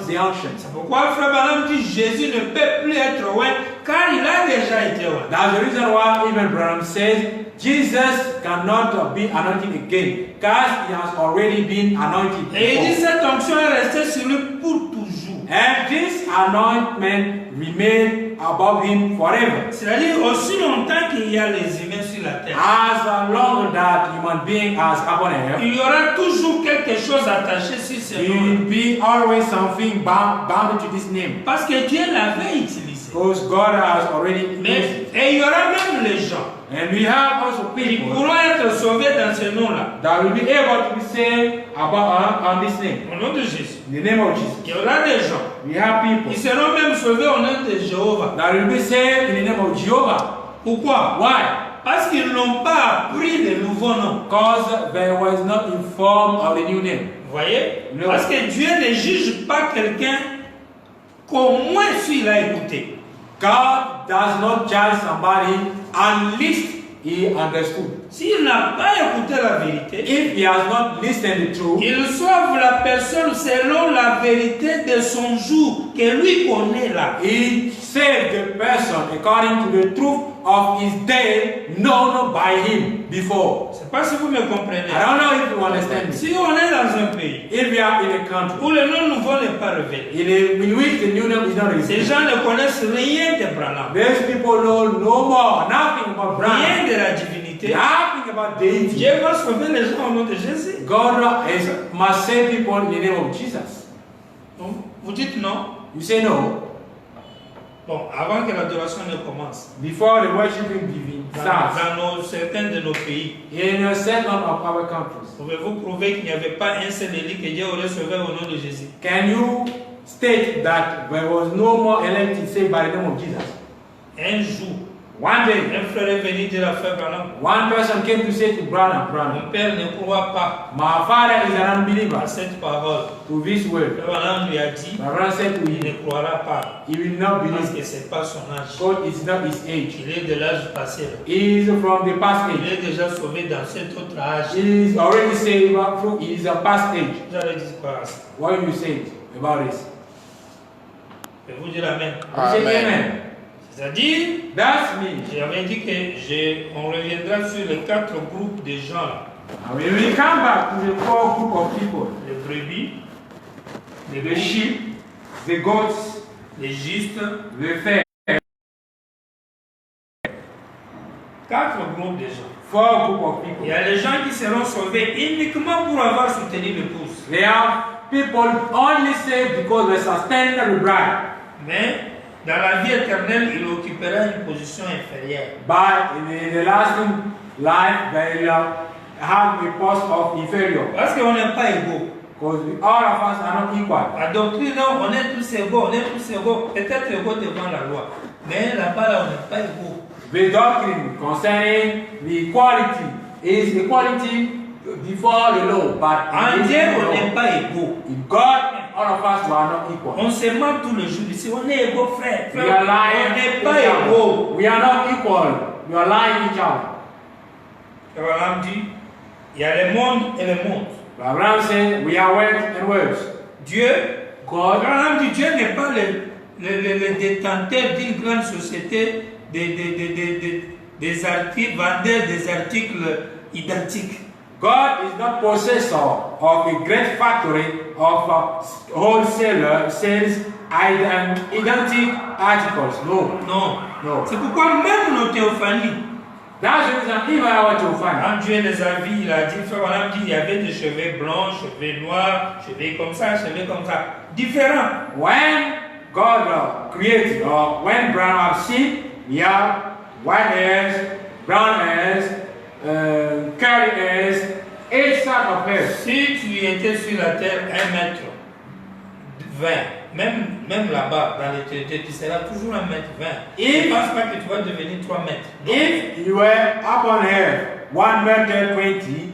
the unction. C'est pourquoi Frère Branham dit Jésus ne peut plus être loin car il a déjà été loin. That's the reason why even Branham says Jesus cannot be anointed again because He has already been anointed Et il dit before. cette onction est restée sur lui pour toujours. And this anointment remain above Him forever. C'est-à-dire aussi longtemps qu'il y a les humains sur la terre. As long that human being has upon earth, Il y aura toujours quelque chose attaché sur ce there nom. will be always something bound to this name. Parce que Dieu l'avait utilisé. Because God has already used Mais, it. et il y aura même les gens And we have also qui people pourront être sauvés dans ce nom-là. that will be able to be saved about on this name. Au nom de Jésus. In the name of Jesus. Il y aura des gens. We have people Ils seront même sauvés au nom de Jéhovah. that will be saved in the name of Jehovah. Pourquoi? Why? Parce qu'ils n'ont pas appris le nouveau nom. Because they was not informed of the new name. Vous voyez? Non. Parce que Dieu ne juge pas quelqu'un qu'au moins s'il a écouté. God does not judge somebody unless he understood. S'il n'a pas écouté la vérité, If he has not listened to truth, il sauve la personne selon la vérité de son jour que lui connaît là. he saved the person according to the truth of his day known by him before. Je ne sais pas si vous me comprenez. I don't know if you understand me. Si on est dans un pays If we are in a country où le nom nouveau n'est pas révélé, in which the new name is not ces revealed, gens ne connaissent rien de Branham, these people know no more, nothing about rien Brahman, de la divinité. nothing about deity. Dieu va sauver les gens au nom de Jésus. God must save people in the name of Jesus. Donc, vous dites non. You say no. Bon, avant que l'adoration ne commence, before the worshiping starts, dans certains de nos pays, in certain of our countries, pouvez-vous prouver qu'il n'y avait pas un seul élu que Dieu aurait sauvé au nom de Jésus? can you state that there was no more elected saved by the name of Jesus? Un jour, One day, un frère est venu dire à frère Branham, one person came to say to Branham, mon père ne croit pas my father is an unbeliever à cette parole. to this word. Frère Branham lui a dit, Branham said to il him, ne croira pas he will not parce believe que ce n'est pas son âge. God is not his age. Il est de l'âge passé. He is from the past Il age. est déjà sauvé dans cet autre âge. He is already saved from he is a past age. J'allais dire quoi à ça? What do you say about this? Je vais vous dire Amen. You say amen. C'est-à-dire, That's me. j'avais dit que on reviendra sur les 4 groupes de gens là. And when we come back to the 4 group of people, Les brebis, the sheep, the goats, les justes, the fair, 4 groupes de gens. 4 group of Il people. y a les gens qui seront sauvés uniquement pour avoir soutenu l'épouse. They are people only saved because they sustain the bride. Mais dans la vie éternelle, il occupera une position inférieure. But in the lasting life, they have a post of inferior. Parce qu'on n'est pas égaux. Because all of us are not equal. La doctrine, non, on est tous égaux, on est tous égaux. Peut-être égaux devant la loi. Mais là-bas, là, on n'est pas égaux. The doctrine concerning the equality is equality before the law, but En in Dieu, the on law, n'est pas égaux. in God, all of us are not equal. On se ment tous les jours ici. On est égaux, frère. We are On lying n'est each pas other. égaux. We are not equal. We are lying each other. Abraham dit, il y a le monde et le monde. Abraham said, we are words and words. Dieu, God, Abraham dit, Dieu n'est pas le détenteur d'une grande société des articles, vendeurs des articles identiques. God is not possessor of a great factory of wholesaler sales identical articles. No. Non. No. C'est pourquoi même nos théophanies, That's the reason even our Theophany. quand Dieu les a vus, il a dit, frère Abraham dit, il y avait des cheveux blancs, cheveux noirs, cheveux comme ça, différents. When God created, or when Abraham seen, we have white hairs, brown hairs, curly hairs, each sort of hair. Si tu étais sur la terre 1m20, même là-bas, dans l'éternité, tu seras toujours 1m20. Et- Je ne pense pas que tu vas devenir 3 mètres. Non. If you were upon earth 1m20,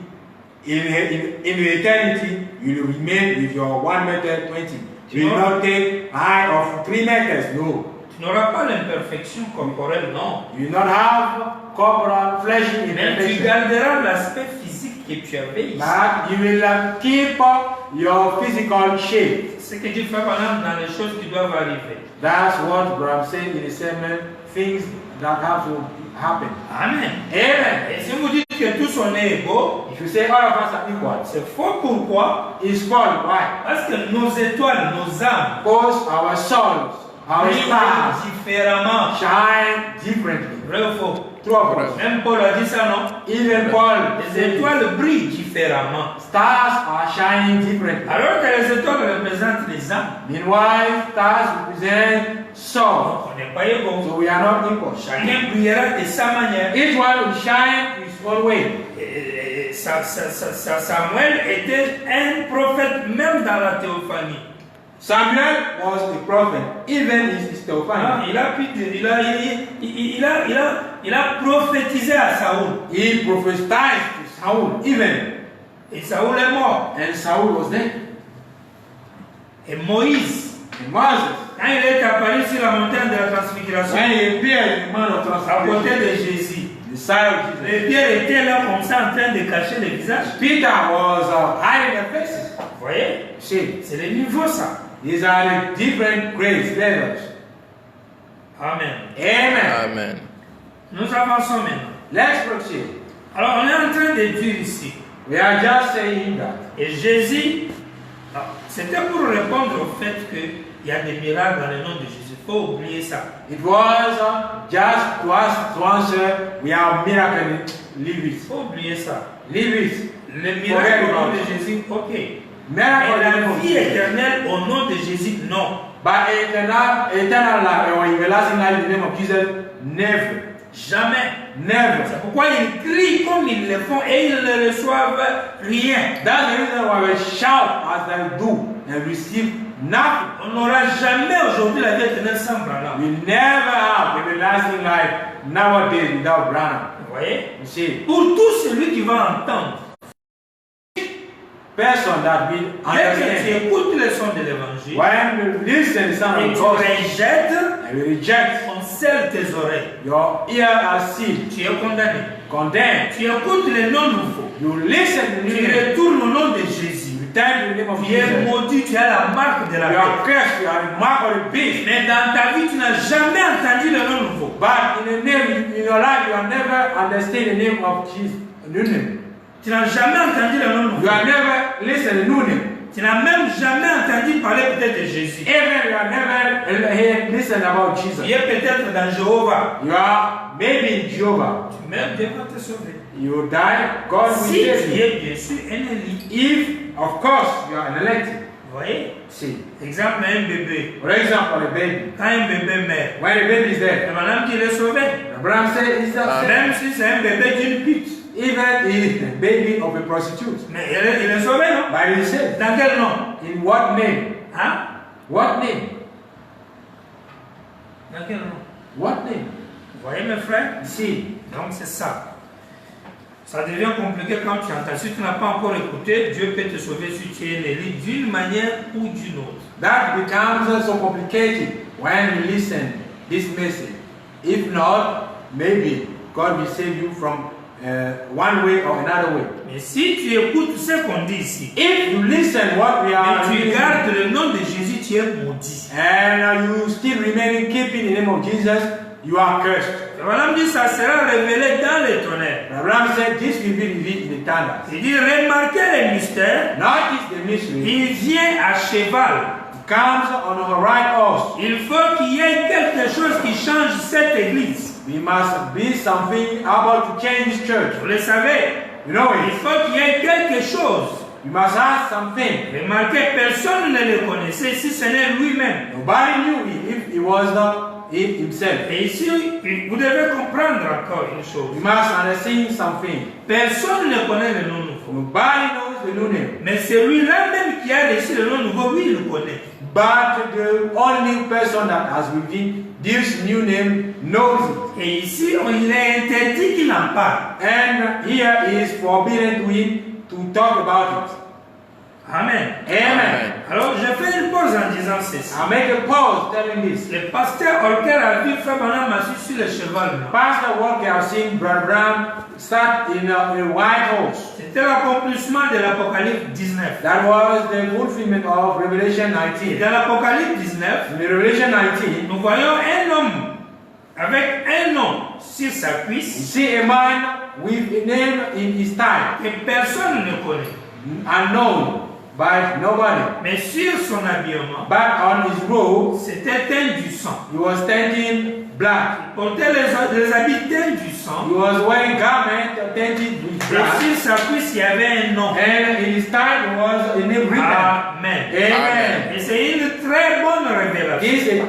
in eternity, you will remain with your 1m20. You will not take height of 3 meters, no. Tu n'auras pas l'imperfection corporelle, non. You will not have corporal flesh Mais tu imperfection. garderas l'aspect physique que tu avais ici. But you will keep up your physical shape. Ce que Dieu fait par exemple dans les choses qui doivent arriver. That's what Abraham said in the sermon, things that have to happen. Amen. Amen. Et si vous dites que tous on est égaux, If you say all of us are equal, c'est faux. Pourquoi? it's false. Why? Parce que nos étoiles, nos âmes, Because our souls, our brillent stars différemment. shine differently. Vrai ou faux? True of us. Même Paul a dit ça, non? Even Paul Les said, étoiles brillent différemment. stars are shining differently. Alors que les étoiles représentent les âmes. Meanwhile, stars represent souls. On n'est pas égaux. So we are not equal. Chacun brillera de sa manière. Each one will shine his own way. Et Samuel était un prophète même dans la théophanie. Samuel was a prophet, even in his Ah, theophany. il a prophétisé à Saoul. He prophesied to Saul, even. Et Saoul est mort. And Saul was dead. Et Moïse, And Moses, quand il est apparu sur la montagne de la transfiguration, when he appeared in the man of à côté transfiguration, de Jésus, the side of Jesus, les pierres étaient là comme ça en train de cacher le visage. Peter was hiding their faces. Vous voyez? See, C'est le niveau ça. these are the different grades, levels. Amen. Amen. Amen. Nous avançons maintenant. Let's proceed. Alors on est en train de dire ici. We are just saying that. Et Jésus, c'était pour répondre au fait qu'il y a des miracles dans le nom de Jésus. Il faut oublier ça. It was just to us to answer, we are miracle, leave Il it. faut oublier ça. Leave it. Le miracle au nom de Jésus, ok. Mais Miracle in the la name of vie Jesus. éternelle au nom de Jésus, non. But eternal life or everlasting life in the name of Jesus, never. Jamais. Never. C'est pourquoi ils crient comme ils le font et ils ne reçoivent rien. That's the reason why we shout as they do and receive nothing. On n'aura jamais aujourd'hui la vie éternelle sans Branham. We never have everlasting life nowadays without Branham. Vous voyez? You see, Pour tout celui qui va entendre, person that will dès que tu understand. écoutes le son de l'évangile When you listen to some et of tu God rejettes, and you reject, on scelle tes oreilles. your ear are sealed, Tu es condamné. condemned. Tu écoutes le nom nouveau. You listen to Tu new name. retournes au nom de Jésus. You turn to the name of Tu es Jesus. maudit, tu as la marque de la You are bête. cursed, you are the mark of the beast. Mais dans ta vie, tu n'as jamais entendu le nom nouveau. But in the name, in your life, you have never understood the name of Jesus. New name. Tu n'as jamais entendu le nom You nouveau. have never listened to new name. Tu n'as même jamais entendu parler peut-être de Jésus. Even you have never heard listen about Tu Jesus. es peut-être dans Jéhovah. You are maybe in Jehovah. Même Dieu va te sauver. You die, God will Si save tu you. es bien sûr un élu. If, of course, you are an elected. Vous voyez? See, Exemple, un bébé. for example, a baby. Quand un bébé meurt, When the baby is there, le madame qui est sauvé. Abraham said, "Is that Même si c'est un bébé d'une pute. even if the baby of a prostitute?" Mais il est sauvé, non? But he said, Dans quel nom? "In what name? Hein? What name? Dans quel nom? What name?" Vous voyez mes frères? See, Donc c'est ça. Ça devient compliqué quand tu entends. Si tu n'as pas encore écouté, Dieu peut te sauver si tu es un élu d'une manière ou d'une autre. that becomes so complicated when you listen this message. If not, maybe God will save you from one way or another way. Mais si tu écoutes ce qu'on dit ici, If you listen what we are et tu reading, gardes le nom de Jésus, tu es maudit. and you still remain keeping the name of Jesus, you are cursed. Voilà, dit ça sera révélé dans les tonnerres. Abraham said, "This will be revealed in the thunder." Il dit, remarquez les mystères. Notice the mystery. Il vient à cheval. Comes on a right horse. Il faut qu'il y ait quelque chose qui change cette église. We must be something able to change this church. Vous le savez. You know Il it. faut qu'il y ait quelque chose. We must have something. Remarquez, personne ne le connaissait si ce n'est lui-même. Nobody knew it if he was not it himself. Et ici, vous devez comprendre encore une We chose. must understand something. Personne ne connaît le nom nouveau. Nobody knows the new name. Mais celui-là même qui a reçu le nom nouveau, lui, il le connaît. But the only person that has revealed this new name knows it. Et ici, il est interdit qu'il en parle. And here is forbidden to him to talk about it. Amen. Amen. Alors, je fais une pause en disant ceci. I make a pause telling this. Le pasteur Holker a vu Frère Branham assis sur le cheval. Pastor Walker have seen Brother Brown sat in a white horse. C'était l'accomplissement de l'Apocalypse 19. That was the fulfillment of Revelation Et 19. dans l'Apocalypse 19, In Revelation 19, nous voyons un homme avec un nom sur sa you cuisse see a man with a name in his thigh, que personne ne connaît. unknown by nobody. Mais sur son habillement, But on his robe, c'était teint du sang. he was standing black. Il portait les habits teints du sang. He was wearing garment tinted with Et black. sur sa cuisse, il y avait un nom. And in his thigh was a name written. Amen. Amen. Et c'est une très bonne révélation. This is a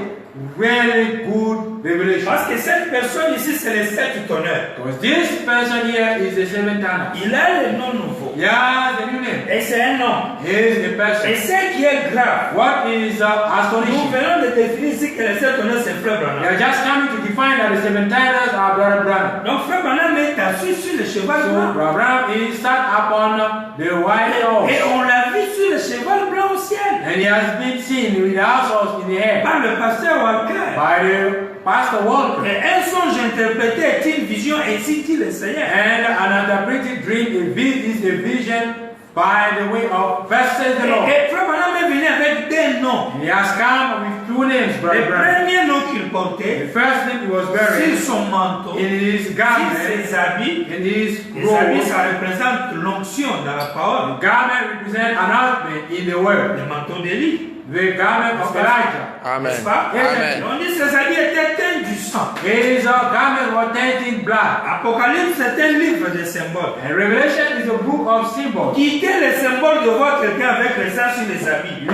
really good revelation. Parce que cette personne ici, c'est le 7 tonnerre. Because this person here is a seventh tanner. Il a le nom nouveau. He has a new name. Et c'est un nom. He is a Et person. ce qui est grave, What is nous astonishing? venons de définir ici que le 7 tonnerre, c'est Frère We Branham. are just coming to define that the seven tanners are Brother Branham. Donc Frère Branham est assis sur le cheval So blanc. Brother Branham is sat upon the white Et horse. on l'a vu sur le cheval blanc au ciel. And he has been seen with the horse in the air Par le pasteur Walker. by the Pastor Walker. Et un songe interprété est une vision, ainsi dit le Seigneur. And an interpreted dream is a vision by the way of verses the Lord. Et Frère Branham est venu avec des noms. He has come with two names, Le Brother Branham. premier nom qu'il The portait, first name he was sur wearing son manteau, in his sur garment, ses habits. in his Les habits, robe. ça représente l'onction dans la parole. The garment represents announcement in the word. Le manteau d'Élie, The garment of Elijah. Amen. n'est-ce pas? Amen. On dit que ses habits étaient teints du sang. sang. His garment was tainted blood. Apocalypse, c'est un livre de symboles. And Revelation is a book of symbols. Quittez le symbole de voir quelqu'un avec le sang sur les habits.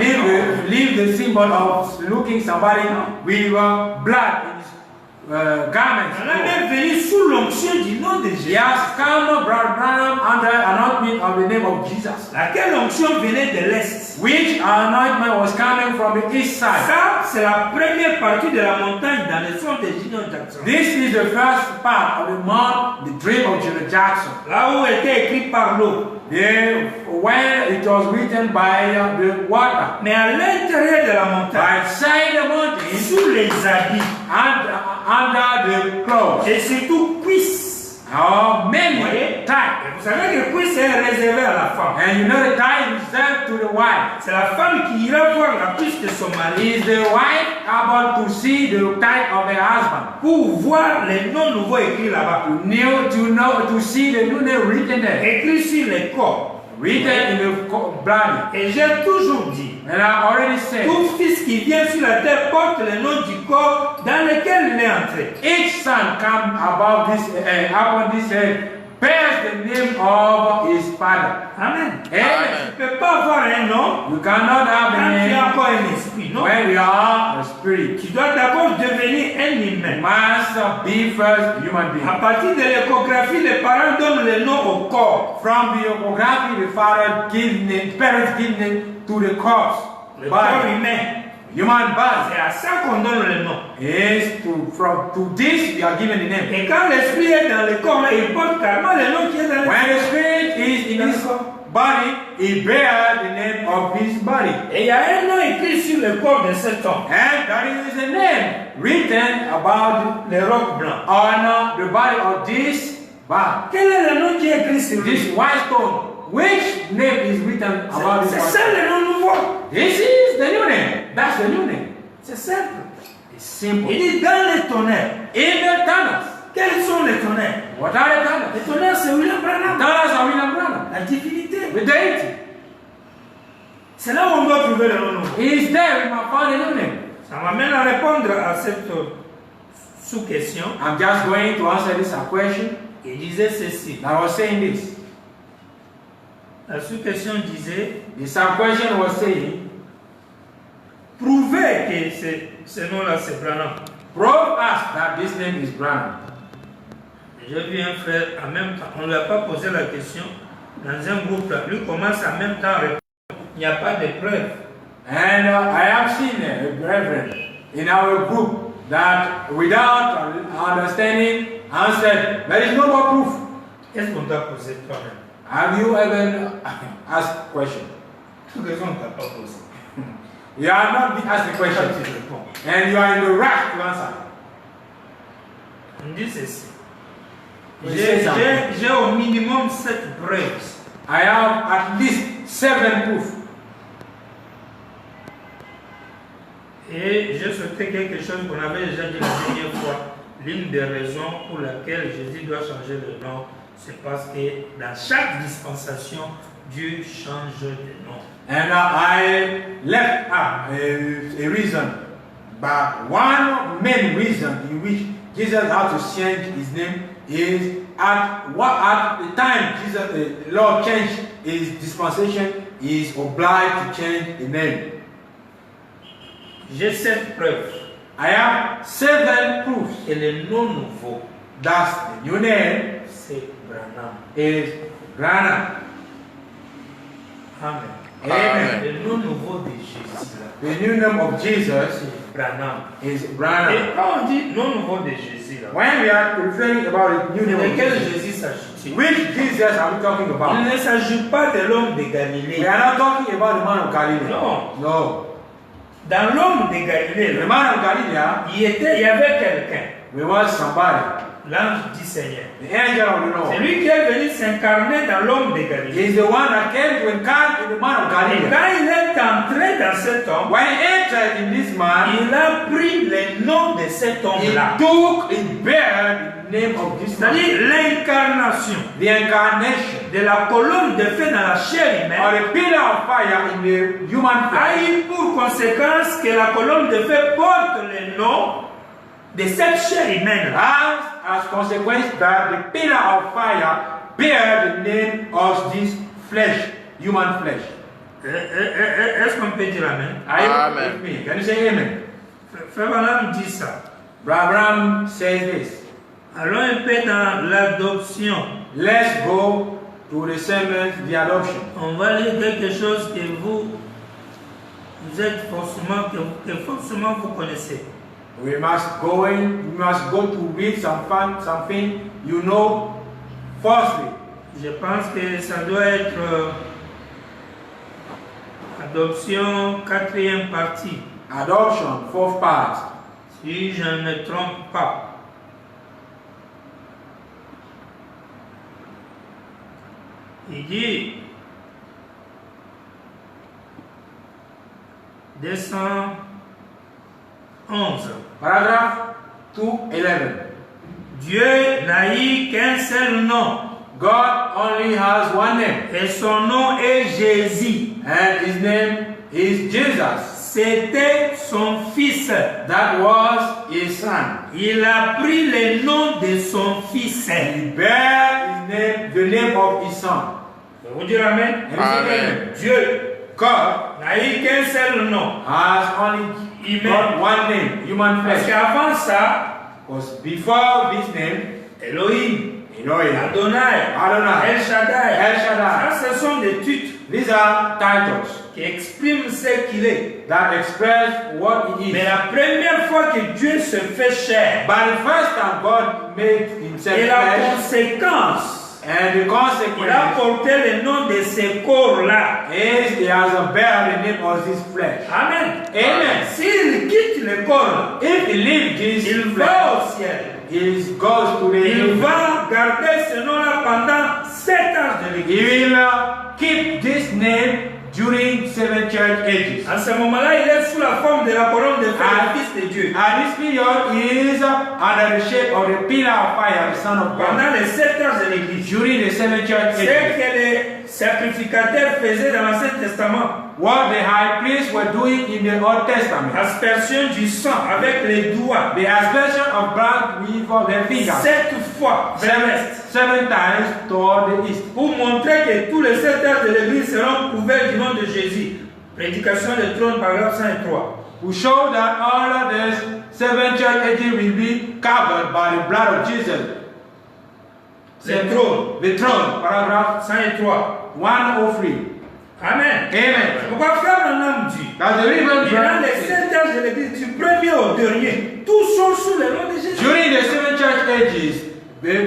Leave the symbol of looking somebody with blood in his garments. On a même venu sous l'onction du nom de Jésus. He has come Branham under anointment of the name of Jesus. Laquelle onction venait de l'Est. Which anointment was coming from the east side. Ça, c'est la première partie de la montagne dans le son de Junior Jackson. This is the first part of the mount, the dream of Junior Jackson. Là où était écrit par l'eau. Yeah, where it was written by the water. Mais à l'intérieur de la montagne, outside the mountain, sous les habits, under the clothes, et surtout cuisses. Many tie. Vous savez que cuisse est réservé à la femme. And you know the tie is reserved to the wife. C'est la femme qui ira voir la cuisse de son mari. Is the wife able to see the tie of her husband? Pour voir les noms nouveaux écrits là-bas. To see the new name written there. Écrit sur les corps. Written in the blood. Et j'ai toujours dit, and I already said, tout fils qui vient sur la terre porte le nom du corps dans lequel il est entré. Each son come above this, upon this head, bears the name of his father. Amen. Amen. Tu ne peux pas avoir un nom. You cannot have a quand tu as name encore un esprit, non? when you are a spirit. Tu dois d'abord devenir un humain. You must be first human being. À partir de l'échographie, les parents donnent le nom au corps. From the echography, the parents give name to the corpse. Le corps humain. Human body. C'est à ça qu'on donne le nom. Is to this you are given the name. Et quand l'esprit est dans le corps, il porte carrément le nom qui est dans le corps. When the spirit is in his body, he bears the name of his body. Et il y a un nom écrit sur le corps de cet homme. And that is a name written about le roc blanc. On the body of this man. Quel est le nom qui est écrit sur lui? This white stone. Which name is written about this C'est white ça stone? le nom nouveau. This is the new name. That's the new name. C'est simple. It's simple. Il dit dans les tonnerres. In the tunnels. Quels sont les tonnerres? What are the tunnels? Les tonnerres, c'est William Branham. Tunnels are William Branham. La divinité. The deity. C'est là où on doit trouver le nom nouveau. He is there. We must find a new name. Ça m'amène à répondre à cette sous-question. I'm just going to answer this question. Il disait ceci. I was saying this. La sous-question disait, The sub-question was saying, prouvez que ce nom-là c'est Branham. prove us that this name is Branham. J'ai vu un frère en même temps, on ne lui a pas posé la question, dans un groupe là, lui commence en même temps à répondre. Il n'y a pas de preuve. And I have seen a brethren in our group that without understanding answered, there is no more proof. Qu'est-ce qu'on t'a posé toi-même? Have you ever asked a question? Toute raison on ne t'a pas posé. You are not being asked a question Tu réponds. and you are in the rush to answer. On dit ceci. We say something. J'ai au minimum 7 preuves. I have at least 7 proofs. Et je souhaitais quelque chose qu'on avait déjà dit la dernière fois. L'une des raisons pour laquelle Jésus doit changer le nom, c'est parce que dans chaque dispensation, Dieu change de nom. And I left out a reason, but one main reason in which Jesus had to change his name is at the time Jesus, the Lord changed his dispensation, he is obliged to change the name. J'ai 7 preuves. I have 7 proofs. Et le nom nouveau, That's the new name c'est Branham. is Branham. Amen. Amen. Le nom nouveau de Jésus, là, The new name of Jesus c'est Branham. is Et Branham. quand on dit nom nouveau de Jésus, là, When we are referring about the new de name of quel Jesus, Jésus s'agit-il? which Jesus are we talking Il about? ne s'agit pas de l'homme de We Galilée. are not talking about the man of Galilee. Non. No. Dans l'homme de Galilée, The là, man of Galilee, il y avait quelqu'un, we was somebody. l'ange du Seigneur. The angel of the C'est Lord. lui qui est venu s'incarner dans l'homme de Galilée. He is the one that came to incarnate in the man of Et Galilee. quand il est entré dans cet homme, When he entered in this man, il a pris le nom de cet he homme-là. took, he bare the name of this man. C'est-à-dire l'incarnation The incarnation de la colonne de feu dans la chair or humaine the pillar of fire in the human a flesh eu pour conséquence que la colonne de feu porte le nom de cette chair humaine. As consequence that the pillar of fire bear the name of this flesh, human flesh. Est-ce qu'on peut dire Amen? Are you Amen. with me? Can you say amen? Frère Branham dit ça. Abraham says this. Allons un peu dans l'adoption. Let's go to the sermon, the adoption. On va lire quelque chose que vous êtes forcément, que forcément vous connaissez. We must go to read something you know firstly. Je pense que ça doit être adoption 4e partie. Adoption, 4th part. Si je ne me trompe pas. Il dit 211. Paragraph 211. Dieu n'a eu qu'un seul nom. God only has one name, Et son nom est Jésus. and his name is Jesus. C'était son fils. That was his son. Il a pris le nom de son fils. He bear his name, the name of his son. Vous dire Amen? And he said, Amen. Dieu God n'a eu qu'un seul nom. has only got one name, human Parce flesh. qu'avant ça, Because before this name, Elohim, Elohim, Adonai, Adonai, El Shaddai, El Shaddai. ça ce sont des titres These are titles qui expriment ce qu'il est. that express what he Mais is. la première fois que Dieu se fait chair, But the first time God made himself et la flesh, conséquence, and the il a consequence porté le nom de ce corps-là. is he has a bear the name of this flesh. Amen. Amen. S'il quitte le corps, If he leaves this il flesh, va au ciel. he goes to the Il heaven. va garder ce nom-là pendant 7 ans de He l'église. will keep this name during 7 church ages. En ce moment-là, il est sous la forme de la colonne de feu, le Fils de Dieu. And this period is under the shape of the pillar of fire, the Son of God. Pendant les 7 ans de l'église. During the 7 church Ce ages. que les sacrificateurs faisaient dans l'Ancien Testament, What the high priests were doing in the Old Testament. aspersion du sang avec les doigts, The aspersion of blood with their fingers. 7 fois vers l'est, 7 times toward the east. pour montrer que tous les 7 ans de l'église seront couverts du nom de Jésus. Prédication de trône, paragraphe 103. To show that all of the 7 church ages will be covered by the blood of Jesus. Le trône, The throne, paragraph 103. 103. Amen. Amen. Pourquoi frère Branham dit, That's the reason durant les 7 ans de l'église, du premier au dernier, tous sont sous le nom de Jésus. during the 7 church ages,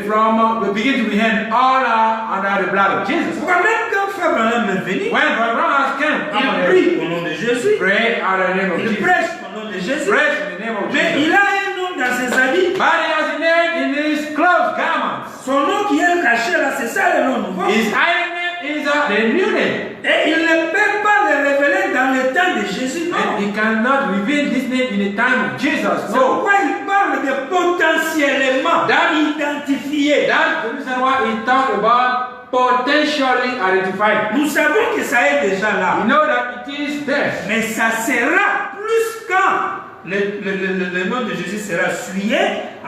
from the beginning to the end, all are under the blood of Jesus. Pourquoi même quand frère Branham est venu, When Brother came, il prie au nom de Jésus, pray out of the name of il Jesus. prêche au nom de Jésus, Praise in the name of mais il Jesus. a un nom dans ses habits. But he has a name in his clothes, garments. Son nom qui est caché là, c'est ça le nom nouveau. His hiding name is the new name. Et il ne peut pas le révéler dans le temps de Jésus, non. And he cannot reveal this name in the time of Jesus. C'est No. pourquoi il parle de potentiellement identifié. That's the reason why he talked about potentially identified. Nous savons que ça est déjà là. We know that it is there. Mais ça sera plus quand le nom de Jésus sera souillé,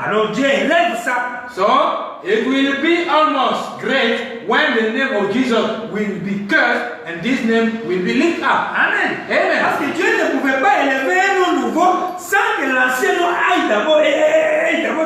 alors Dieu élève ça. So it will be almost great when the name of Jesus will be cursed and this name will be lifted up. Amen. Amen. Parce que Dieu ne pouvait pas élever un nom nouveau sans que l'ancien nom aille d'abord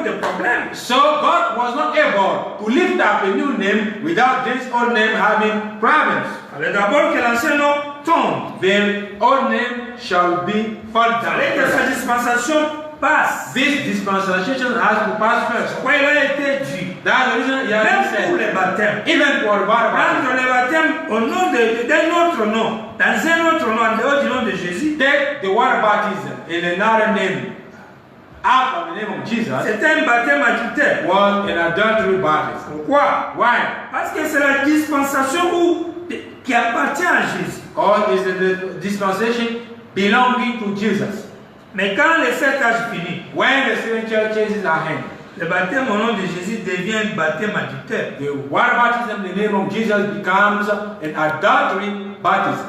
des problèmes. So God was not able to lift up a new name without this old name having problems. Alors d'abord que l'ancien nom tombe. The old name shall be fall down. Fallait que sa dispensation passe. This dispensation has to pass first. Pourquoi il a été dit? That's the reason he has Même been pour said. les baptêmes. Even for baptism. Prendre le baptême au nom d'un autre nom, dans un autre nom, en dehors du nom de Jésus, Take the water baptism in another name out of the name of Jesus c'est un baptême adultère. was an adultery baptism. Pourquoi? Why? Parce que c'est la dispensation qui appartient à Jésus. Because it's the dispensation belonging to Jesus. Mais quand les 7 âges finissent, When the 7 churches are hanged, le baptème au nom de Jésus devient un baptême adultère. the water baptism in the name of Jesus becomes an adultery baptism.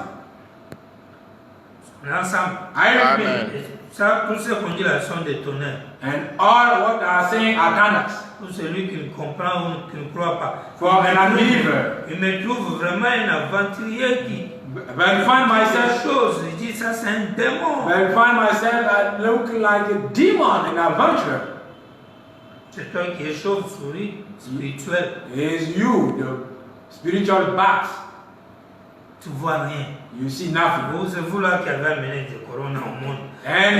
On est ensemble. I Amen. repeat. Ça, tout ce qu'on dit là sont des tonnerres. And all what they are saying are thunders. Pour celui qui ne comprend ou qui ne croit pas. For an unbeliever, Il me trouve vraiment un aventurier qui when I find myself, fait des choses. Il dit ça c'est un démon. when I find myself looking like a demon, an adventurer, C'est toi qui es chauve-souris spirituel. is you, the spiritual bat. Tu vois rien. You see nothing. C'est vous là qui avez amené le corona au monde. And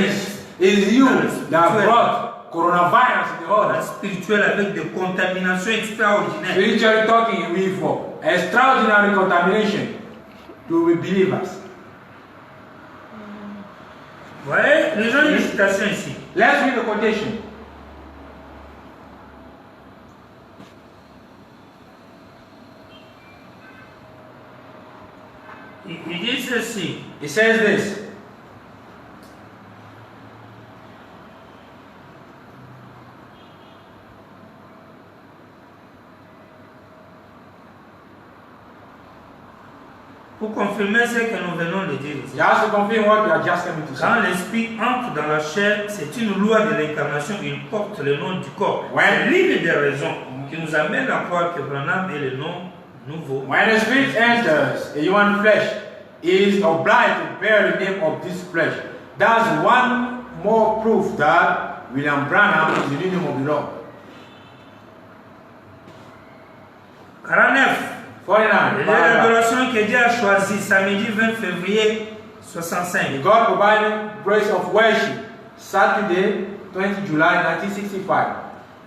it's you that brought coronavirus in the Le world. spirituel avec des contaminations extraordinaires. Spiritually talking, we for extraordinary contamination to the believers. Vous voyez, les gens ont une citation ici. Let's read the quotation. Il dit ceci. It says this. Pour confirmer ce que nous venons de dire ici. Just to confirm what we are just coming to say. Quand l'esprit entre dans la chair, c'est une loi de l'incarnation. Il porte le nom du corps. Ouais. C'est l'une des raisons qui nous amène à croire que Branham est le nom nouveau. When the spirit enters a human flesh, he is obliged to bear the name of this flesh. That's one more proof that William Branham is the name of the Lord. 49. 49. Le lieu d'adoration que Dieu a choisi, samedi 20 février 65. God provided grace of worship, Saturday, 20 July 1965.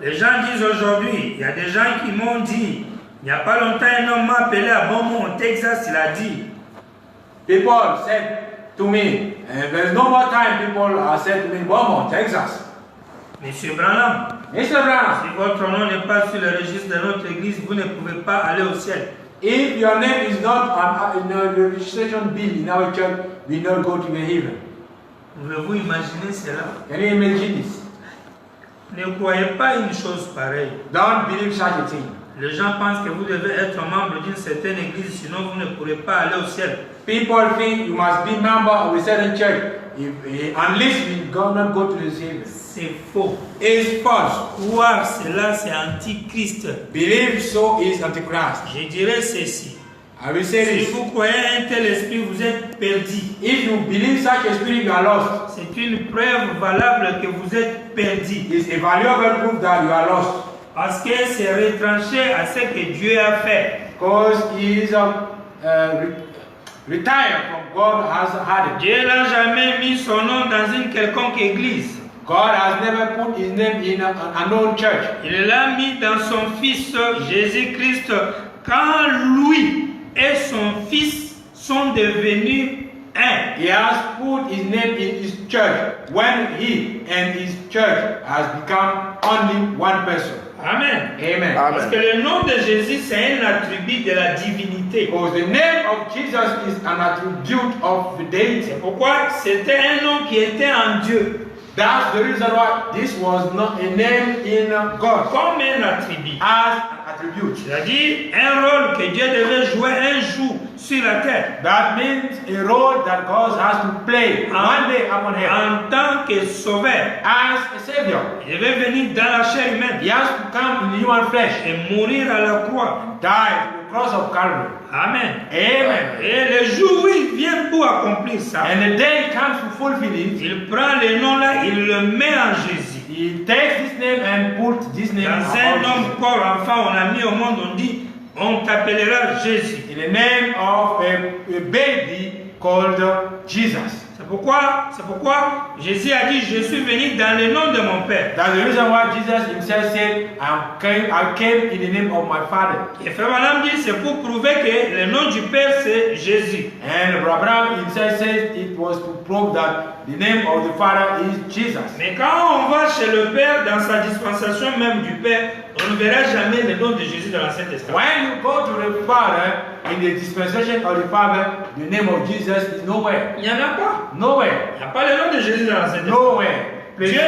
Les gens disent aujourd'hui, il y a des gens qui m'ont dit, il n'y a pas longtemps, un homme m'a appelé à Beaumont, au Texas, il a dit. People said to me, and there's no more time, people are said to me, Beaumont, Texas. Monsieur Branham, Mr. Branham, si votre nom n'est pas sur le registre de notre église, vous ne pouvez pas aller au ciel. if your name is not on the registration bill in our church, we not go to the heaven. Pouvez-vous imaginer cela? Can you imagine this? Ne croyez pas une chose pareille. Don't believe such a thing. Les gens pensent que vous devez être membre d'une certaine église, sinon vous ne pourrez pas aller au ciel. People think you must be member of a certain church unless you not go to the heaven. C'est faux. It's false. Croire cela, c'est antichrist. Believe so is Antichrist. Je dirais ceci. I will say Si this. vous croyez un tel esprit, vous êtes perdu. If you believe such a spirit, you are lost. C'est une preuve valable que vous êtes perdu. It's a valuable proof that you are lost. Parce que c'est retranché à ce que Dieu a fait. Because he is retired from God has had it. Dieu n'a jamais mis son nom dans une quelconque église. God has never put his name in an old church. Il l'a mis dans son Fils Jésus-Christ quand lui et son Fils sont devenus un. He has put his name in his church when he and his church has become only one person. Amen. Amen. Parce que le nom de Jésus, c'est un attribut de la divinité. Because the name of Jesus is an attribute of the deity. C'est pourquoi c'était un nom qui était en Dieu. That's the reason why this was not a name in God. Comme un attribut. As an attribute. C'est-à-dire un rôle que Dieu devait jouer un jour sur la terre. That means a role that God has to play one day upon earth. En tant que sauveur. As a savior. Il devait venir dans la chair humaine. He has to come in human flesh. Et mourir à la croix. Die on the cross of Calvary. Amen. Amen. Et le jour où il vient pour accomplir ça, And the day comes to fulfill it. il prend le nom là, il le met en Jésus. He takes this name and put this name Dans un about homme corps enfant, on a mis au monde, on dit, on t'appellera Jésus. in the name of a baby called Jesus. C'est pourquoi Jésus a dit, je suis venu dans le nom de mon Père. That's the reason why Jesus himself said, I came in the name of my Father. Et Frère Branham dit, c'est pour prouver que le nom du Père c'est Jésus. And Abraham himself said it was to prove that the name of the Father is Jesus. Mais quand on va chez le Père, dans sa dispensation même du Père, on ne verra jamais le nom de Jésus dans l'Ancien Testament. When you go to the Father, in the dispensation of the Father, the name of Jesus is nowhere. Il n'y en a pas. Nowhere. Il n'y a pas le nom de Jésus dans l'Ancien Testament. Nowhere. Dieu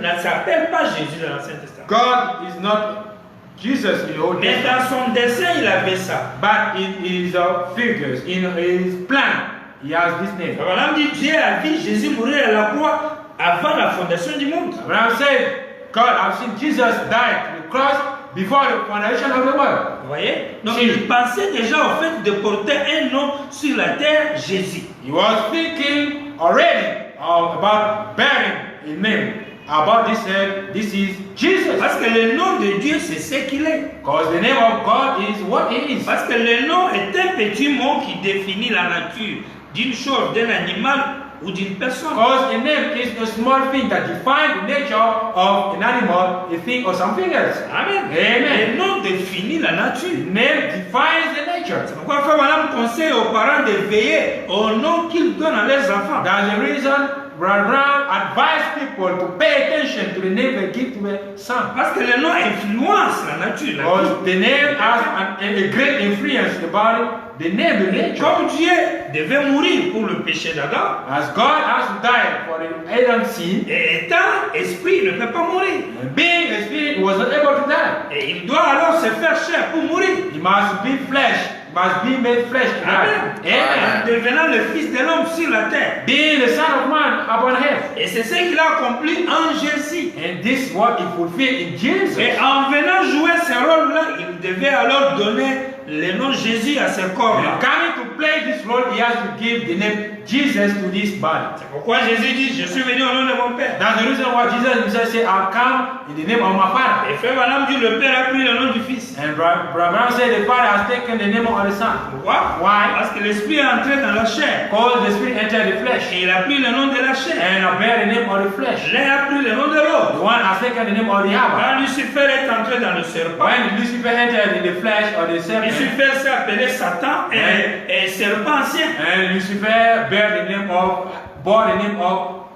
ne s'appelle pas Jésus dans l'Ancien Testament. God is not Jesus in the Old Mais Testament. dans son dessein, il avait ça. But in his figures, in his plan, he has this name. Abraham dit, Dieu a vu Jésus mourir à la croix avant la fondation du monde. Abraham said, God, I've seen Jesus die to the cross before the foundation of the world. Vous voyez? Donc Si. il pensait déjà au fait de porter un nom sur la terre, Jésus. He was thinking already about bearing a name. About this is Jesus. Parce que le nom de Dieu, c'est ce qu'il est. Because the name of God is what it is. Parce que le nom est un petit mot qui définit la nature d'une chose, d'un animal ou d'une personne. Because a name is a small thing that defines the nature of an animal, a thing, or something else. Amen. Amen. Le nom définit la nature. Name defines the nature. C'est pourquoi Frère Branham conseille aux parents de veiller au nom qu'ils donnent à leurs enfants. That's the reason Brother Brown advised people to pay attention to the name they give to their son. Parce que le nom influence la nature. Because the name has a great influence about the name, the nature. Comme Dieu devait mourir pour le péché d'Adam, As God has to die for the Adam's sin, et étant esprit, il ne peut pas mourir. and being a spirit, he was not able to die. Et il doit alors se faire chair pour mourir. He must be flesh, must be made flesh to Amen. die. Amen. En devenant le Fils de l'homme sur la terre. Being the Son of Man upon earth. Et c'est ce qu'il a accompli en Jésus. And this is what he fulfilled in Jesus. Et en venant jouer ce rôle-là, il devait alors donner le nom Jésus à ce And corps-là. coming to play this role, he has to give the name Jesus to this body. C'est pourquoi Jésus dit, je suis venu au nom de mon Père. That's the reason why Jesus himself said, I'll come in the name of my Father. Et Frère Branham dit, le Père a pris le nom du Fils. And Brother Brown said the Father has taken the name of the Son. Pourquoi? Why? Parce que l'Esprit est entré dans la chair. Because the Spirit entered the flesh. Et il a pris le nom de la chair. And I bear the name of the flesh. L'un a pris le nom de l'autre. The one has taken the name of the other. Quand Lucifer est entré dans le serpent, When Lucifer entered in the flesh of the serpent, Lucifer s'est appelé Satan et serpent ancien. and Lucifer bore the name of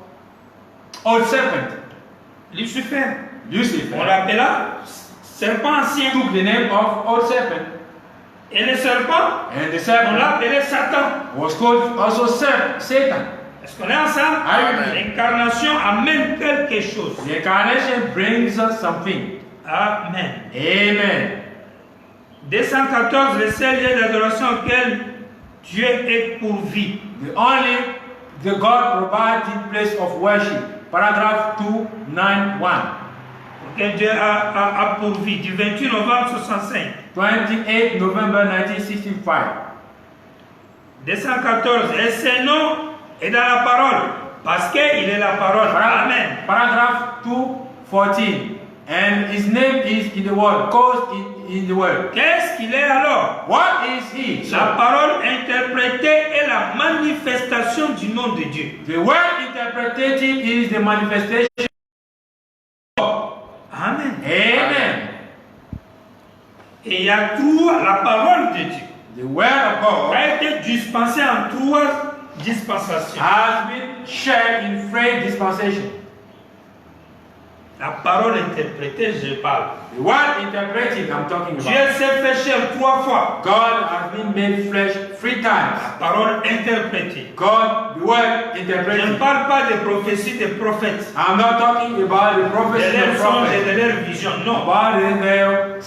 old serpent. Lucifer, on Lucifer l'appela serpent ancien. took the name of old serpent. Et le serpent, And the on serpent l'a appelé Satan. was called also Satan. Est-ce qu'on est ensemble? Amen. L'incarnation amène quelque chose. The incarnation brings us something. Amen. Amen. 214, le seul lieu d'adoration auquel Dieu est pourvu. The God provided place of worship. Paragraph 291. Auquel Dieu a pourvu du 28 novembre 65. 28 November 1965. 214, et ce nom est dans la parole, parce qu'il est la parole. Amen. Paragraph 214. And his name is in the word, caused in the word. Qu'est-ce qu'il est alors? What is he? La parole interprétée est la manifestation du nom de Dieu. The word interpretative is the manifestation. Amen. Amen. Et il y a la parole de Dieu The word of God a été dispensée en 3 dispensations. has been shared in three dispensations. La parole interprétée, je parle. The word interpreted, I'm talking Dieu about. s'est fait chair 3 fois. God has been made flesh 3 times. La parole interprétée. God, the word Je ne interpreted. parle pas des prophéties des prophètes, I'm not talking about the de prophecy leurs of songes et prophets, de leurs visions. Non. about their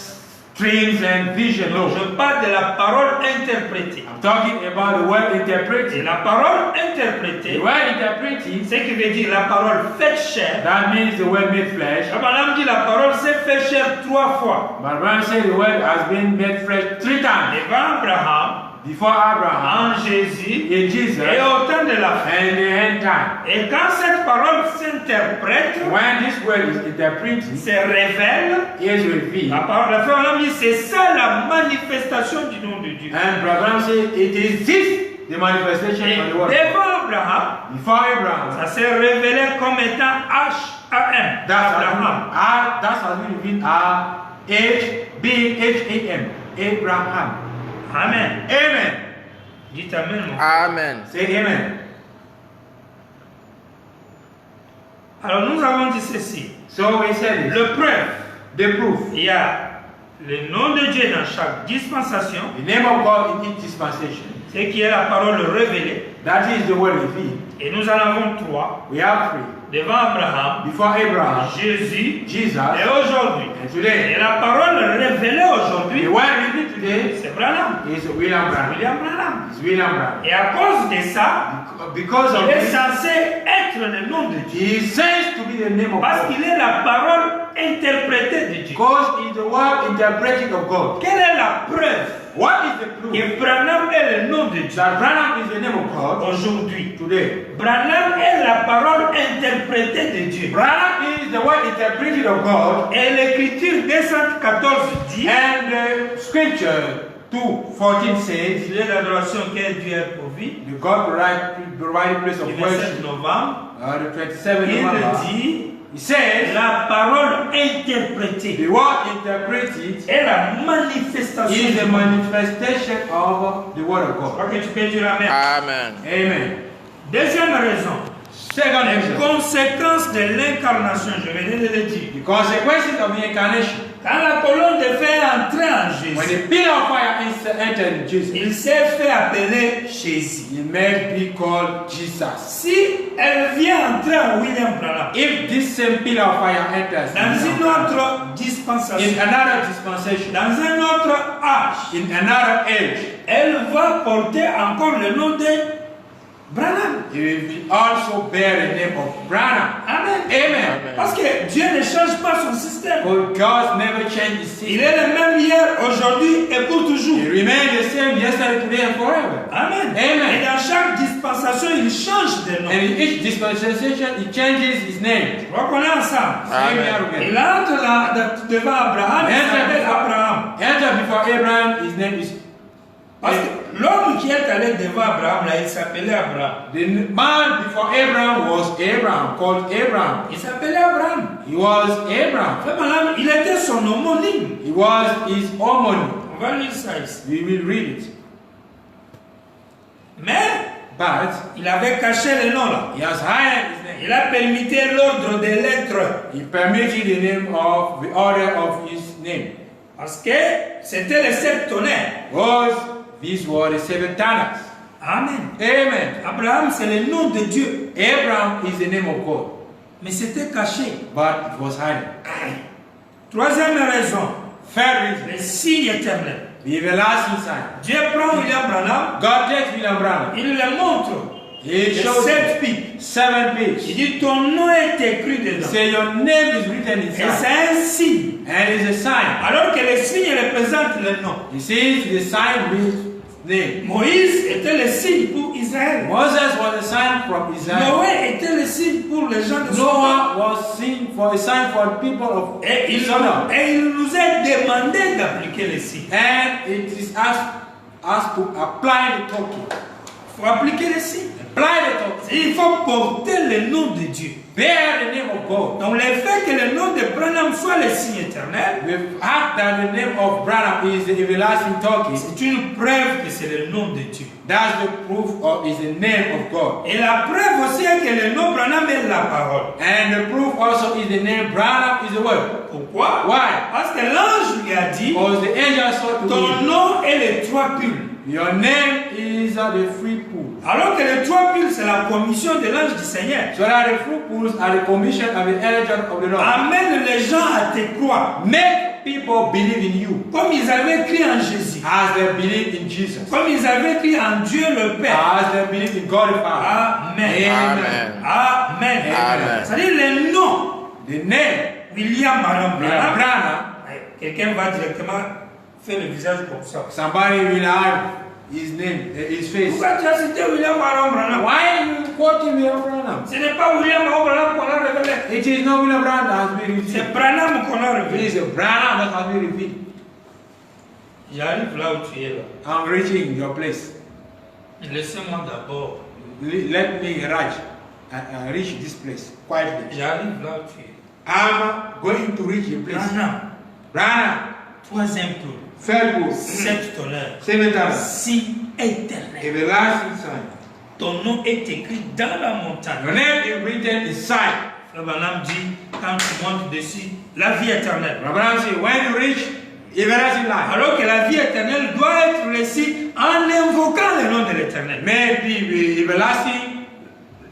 dreams and vision. Non, No. je parle de la parole interprétée. I'm talking about the word Et interpreted. la parole The interprétée, word interpreted, ce qui veut dire la parole faite chair. that means the word made flesh. Abraham dit la parole s'est fait chair 3 fois. But Abraham said the word has been made flesh 3 times. Devant Abraham, Before Abraham, en Jésus in Jesus, et au temps de la fin. and the end time. Et quand cette parole s'interprète, When this word is interpreted, se révèle, is revealed. la parole de frère Abraham dit c'est ça la manifestation du nom de Dieu. And Abraham said, it is this the manifestation Et of the word. devant Abraham, Before Abraham, ça s'est révélé comme étant H-A-M, Abraham. that has been revealed H-B-H-A-M, Abraham. Amen. Amen. Dites Amen. Mon frère. Amen. Say amen. Alors nous avons dit ceci. So we said it. Le preuve, The proof. il y a le nom de Dieu dans chaque dispensation. The name of God in each dispensation. Ce qui est la parole révélée. That is the word revealed. Et nous en avons 3. We have 3. Devant Abraham, Before Abraham, Jésus Jesus, et aujourd'hui. and today. Et la parole révélée aujourd'hui, The word revealed today c'est Branham. is William Branham. William Branham. It's William Branham. Et à cause de ça, Because of il est this, censé être le nom de Dieu. he says to be the name of Parce God. qu'il est la parole interprétée de Dieu. Because it's the word interpreted of God. Quelle est la preuve What is the proof que Branham est le nom de Dieu that Branham is the name of God aujourd'hui? today? Branham est la parole interprétée de Dieu. Branham is the word interpreted of God, Et l'écriture 214 dit, and the scripture 2:14 says, lieu d'adoration que Dieu a pourvu, the God provided place le of 27 worship, novembre, the 27th il November. dit, He says, la parole interprétée the word interpreted est la manifestation is du the monde. manifestation of the word of Je God. crois que tu peux dire Amen. Amen. Amen. Deuxième raison, Second les reason, conséquences de l'incarnation, je venais de le dire. the consequences of the incarnation. Quand la colonne de fer est entrée en When Jésus, the pillar of fire entered Jesus, il s'est fait appeler Jésus. he made be called Jesus. Si elle vient entrer en William Branham, If this same pillar of fire enters dans une autre in dispensation, another dispensation, dans un autre âge, in another age, elle va porter encore le nom de Branham. he will also bear the name of Branham. Amen. Amen. Parce que Dieu ne change pas son système. For God never changed his Il system. est le même hier, aujourd'hui et pour toujours. He remained the same yesterday, today, and forever. Amen. Amen. Et dans chaque dispensation, il change de nom. And in each dispensation, he changes his name. Je crois qu'on est ensemble. Same Amen. here again. Il entre devant Abraham, il s'appelle Abraham. Enter before Abraham, his name is. Parce que l'homme qui est allé devant Abraham, là, il s'appelait Abraham. The man before Abraham was Abraham, called Abraham. Il s'appelait Abraham. He was Abraham. Frère Branham, il était son homonyme. He was his homonym. On va lire ça ici. We will read it. Mais But il avait caché le nom là. he has hidden his name. Il a permis l'ordre des lettres. He permitted the name of the order of his name. Parce que c'était les 7 tonnerres. Was these were the 7 tongues. Amen. Amen. Abraham, c'est le nom de Dieu. Abraham is the name of God, Mais c'était caché. but it was hidden. Troisième raison, Third reason, le signe éternel. the everlasting sign. Dieu prend William Branham, God takes William Branham. il le montre. He Les shows 7 pics. 7 Il pigs. dit ton nom est écrit dedans. Say your name is written Et inside, c'est un signe. and it's a sign. Alors que le signe représente le nom. He says the sign with name. Moïse était le signe pour Israël. Moses was a sign from Israel. Noé était le signe pour les gens de Sodome. Noah was seen for a sign for the people of Et il Sodom. nous a demandé d'appliquer le signe. And it is asked to apply the token. Il faut appliquer le signe. Apply the token. Il faut porter le nom de Dieu. Bear the name of God. Donc le fait que le nom de Branham soit le signe éternel, The fact that the name of Branham is the everlasting token, c'est une preuve que c'est le nom de Dieu. that's the proof of is the name of God. Et la preuve aussi est que le nom Branham est la parole. And the proof also is the name Branham is the word. Pourquoi? Why? Parce que l'ange lui a dit, Because the angel saw to ton him, nom est les 3 pulls. your name is the free pool. Alors que les 3 pulls, c'est la commission de l'ange du Seigneur. So that the free pools are the commission of the angel of the Lord. Amène les gens à te croire. Make people believe in you Comme ils avaient cru en Jésus. as they believe in Jesus. Comme ils avaient cru en Dieu le Père. As they believe in God the Father. Amen. Amen. Amen. Amen. C'est-à-dire le nom The name William Branham. William Branham, Quelqu'un va directement faire le visage comme ça. somebody will have his name, his face. Pourquoi tu as cité William Branham? Why you quoting William Branham? Ce n'est pas William Branham qu'on a révélé. It is not William Branham that has been revealed. C'est Branham qu'on a It révélé. is a Branham that has been revealed. J'arrive là où tu es là. I'm reaching your place. Laissez-moi d'abord. Let me reach this place quietly. J'arrive là où tu es. I'm going to reach your place. Branham. Branham, Troisième tour. third book, 7 tonnerres. 7 times, Signe éternel. everlasting sign. Ton nom est écrit dans la montagne. Your name is written inside. Frère Branham dit, quand tu montes dessus, la vie éternelle. Branham says, when you reach everlasting life. Alors que la vie éternelle doit être reçue en invoquant le nom de l'Éternel. Maybe the everlasting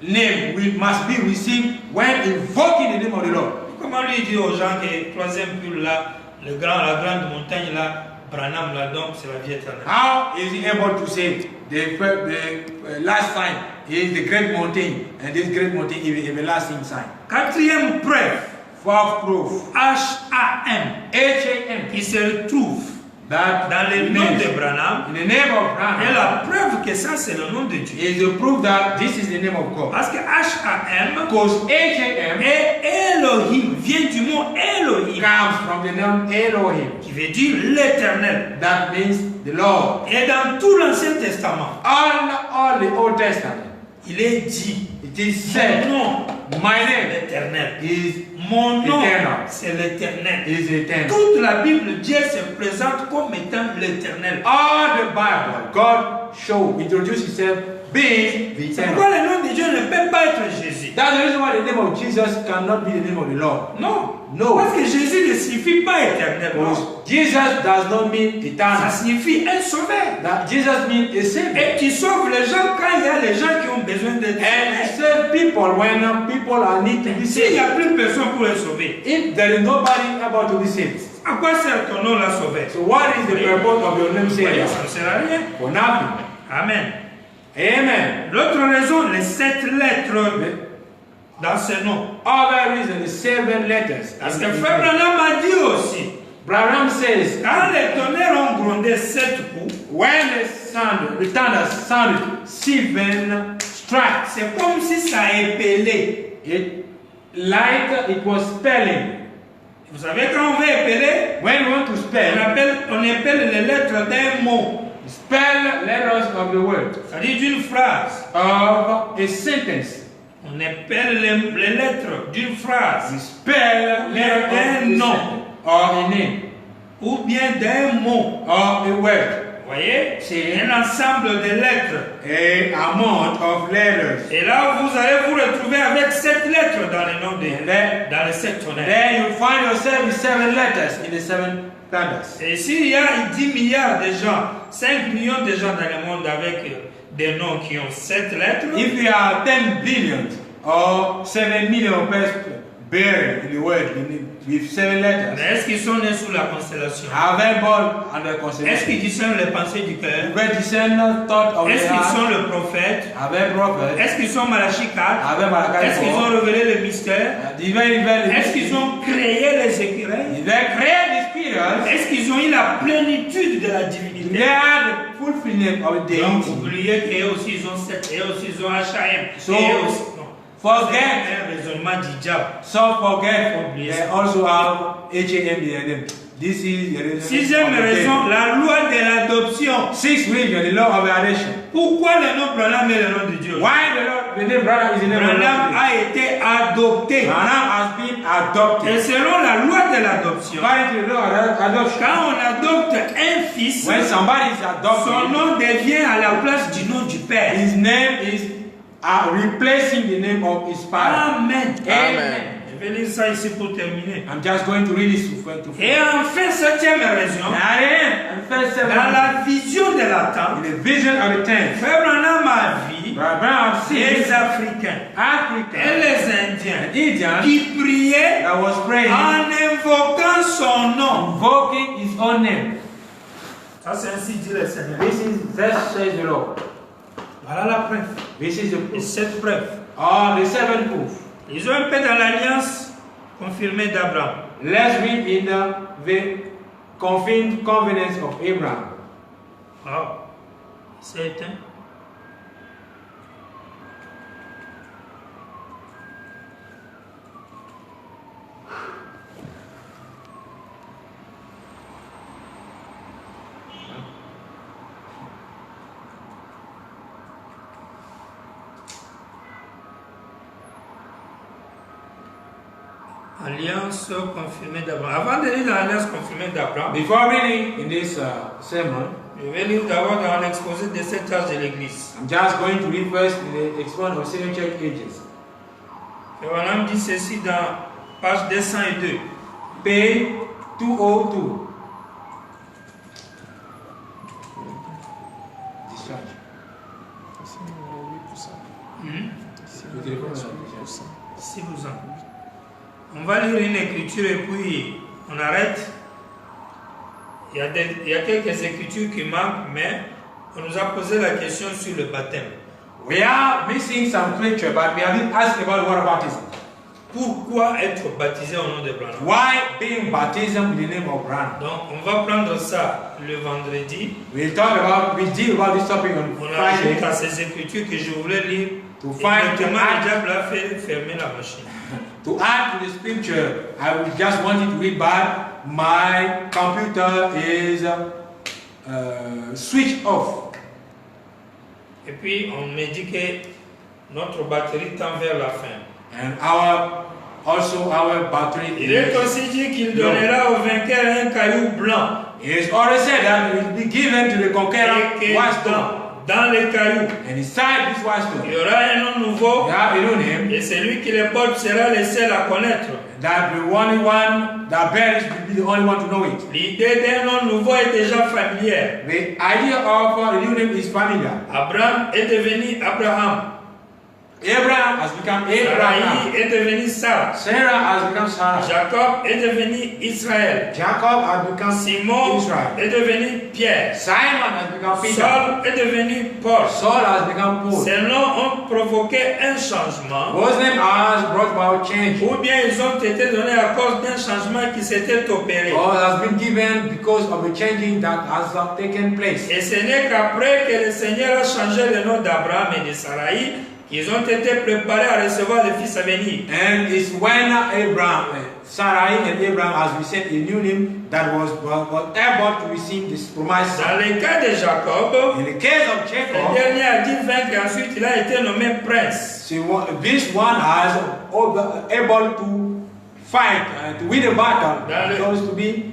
name must be received when invoking the name of the Lord. Comment lui dire aux gens que troisième pull là, la grande montagne là, Branham là, donc c'est la vie éternelle. How is he able to say the last sign is the great mountain, and this great mountain is the everlasting sign? Quatrième preuve, Fourth proof, H-A-M, H-A-M, qui se retrouve that dans le nom de Branham, in the name of et Branham la preuve que ça c'est le nom de Dieu. is the proof that this is the name of God. Parce que H-A-M Because H-A-M et Elohim vient du mot Elohim, comes from the name Elohim, qui veut dire l'éternel. that means the Lord. Et dans tout l'Ancien Testament, All the Old Testament, il est dit, it is mon said, nom my c'est name l'éternel. is Mon nom Eternal. c'est l'éternel. eternal. Toute la Bible, Dieu se présente comme étant l'éternel. All the Bible, God introduced himself being the C'est pourquoi eternal. le nom de Dieu ne peut pas être Jésus. That's the reason why the name of Jesus cannot be the name of the Lord. Non. No. Parce que Jésus ne signifie pas éternel. Non. Because Jesus does not mean Ça eternal. signifie un sauveur. That Jesus means a savior. Et qui sauve les gens quand il y a les gens qui ont besoin d'être And he sauvés. saved people when people are need to be S'il n'y saved. a plus personne pour les sauver, If there is nobody able to be saved, à quoi sert ton nom la sauver? so what is the purpose of your name Voyez, Savior? ça ne sert à rien. For nothing. Amen. Amen. L'autre raison, les 7 lettres dans ce nom. Other reason is 7 letters. Parce que Frère Branham a dit aussi, Branham says, quand les tonnerres ont grondé 7 coups, when the thunder sounded 7 strikes, c'est comme si ça épelait. it like it was spelling. Vous savez, quand on veut épeler, When we want to spell, on appelle les lettres d'un mot, spell letters of the word c'est-à-dire d'une phrase. of a sentence. On appelle les lettres d'une phrase We spell letter of a Un nom. sentence or a name ou bien d'un mot. or a word. Vous voyez? C'est un ensemble de lettres. a amount of letters. Et là, vous allez vous retrouver avec 7 lettres dans le nom dans les 7 tonnerres. Then you find yourself with 7 letters in the 7 thunders. Et s'il y a 10 milliards de gens, 5 millions de gens dans le monde avec des noms qui ont 7 lettres, If we are 10 billion or 7 million persons buried in the world with 7 letters, mais est-ce qu'ils sont nés sous la constellation? have they born under Est-ce consideration? qu'ils discernent les pensées du cœur? Where discern thought of Est-ce the qu'ils sont heart? le prophète? Have they prophet? Est-ce qu'ils sont Malachie 4? Have they Malachi Est-ce qu'ils 4? ont révélé le mystère? Est-ce qu'ils ont créé les écureuils? If they create the spirits, Est-ce qu'ils ont eu la plénitude de la they divinité? are the fulfillment of the Donc, deity. oubliez qu'eux aussi ils ont 7, eux aussi ils ont H.A.M. So, et eux aussi. Non. forget. C'est un raisonnement du diable. Some forget Oubliez they ça. also have H-A-M behind them. This is the reason. Sixième of the raison, dead. la loi de l'adoption. 6th reason, the law of adoption. Pourquoi le nom Branham est le nom de Dieu? Why the name Branham is the name of Branham God? a été adopté. Branham has been adopted. Et selon la loi de l'adoption, According to the law of adoption, quand on adopte un fils, when somebody is son adopted, nom devient à la place du nom du père. his name is replacing the name of his father. Amen. Amen. Je vais lire ça ici pour terminer. I'm just going to read this to Et enfin, septième raison, and first dans seven, la vision de la tente, in the vision of the tent, Frère Branham a vu Branham les sees Africains et Africa, les Indiens Indian qui priaient that was praying, en invoquant son nom. invoking his own name. Ça, c'est ainsi dit le Seigneur. Thus says the Lord. Voilà la preuve. This is the Et proof. cette preuve. The seventh proof. Ils ont un peu dans l'alliance confirmée d'Abraham. Let's read in the confirmed covenants of Abraham. Oh, c'est éteint. Alliance confirmée d'Abraham. Avant de lire dans l'alliance confirmée d'Abraham, Before reading in this sermon, je vais lire d'abord dans l'exposé de cet âge de l'Église. I'm just going to read first in the exponent of seven church ages. Et on dit ceci dans page 202. Page 202. va lire une écriture et puis on arrête. Il y a quelques écritures qui manquent, mais on nous a posé la question sur le baptême. We are missing some scripture, but we have been asked about water baptism. Pourquoi être baptisé au nom de Branham? Why being baptized in the name of Branham? Donc, on va prendre ça le vendredi. We'll deal about this topic on On Friday. ajoute à ces écritures que je voulais lire. To find Exactement, the le diable a fait fermer la machine. To add to the scripture, I would just want you to read back. My computer is switched off. Et puis, on me dit que notre batterie tend vers la fin. And our battery Il est is aussi dit qu'il low. donnera au vainqueur un caillou blanc. It is already said that it will be given to the conqueror Et que white stone. dans les cailloux, And inside this white il stone, y aura un nom nouveau. they have a new name. Et celui qui les porte sera le seul à connaître. That the only one that bears will be the only one to know it. L'idée d'un nom nouveau est déjà familière. The idea of a new name is familiar. Abraham est devenu Abraham. Abraham has become Abraham. Sarai est devenu Sarah. Sarah has become Sarah. Jacob est devenu Israël. Jacob has become Simon Israel. est devenu Pierre. Simon has become Peter. Saul est devenu Paul. Saul has become Paul. Ces noms ont provoqué un changement. Those names has brought about change. Ou bien ils ont été donnés à cause d'un changement qui s'était opéré. Or has been given because of the changing that has taken place. Et ce n'est qu'après que le Seigneur a changé le nom d'Abraham et de Sarai qu'ils ont été préparés à recevoir le fils à venir. And it's when Abraham, Sarai and Abraham has received a new name that was able to receive this promise. Dans le cas de Jacob, In the case of le Jacob, dernier a dit vaincre et ensuite il a été nommé prince. this one has able to fight, to win a battle, because to be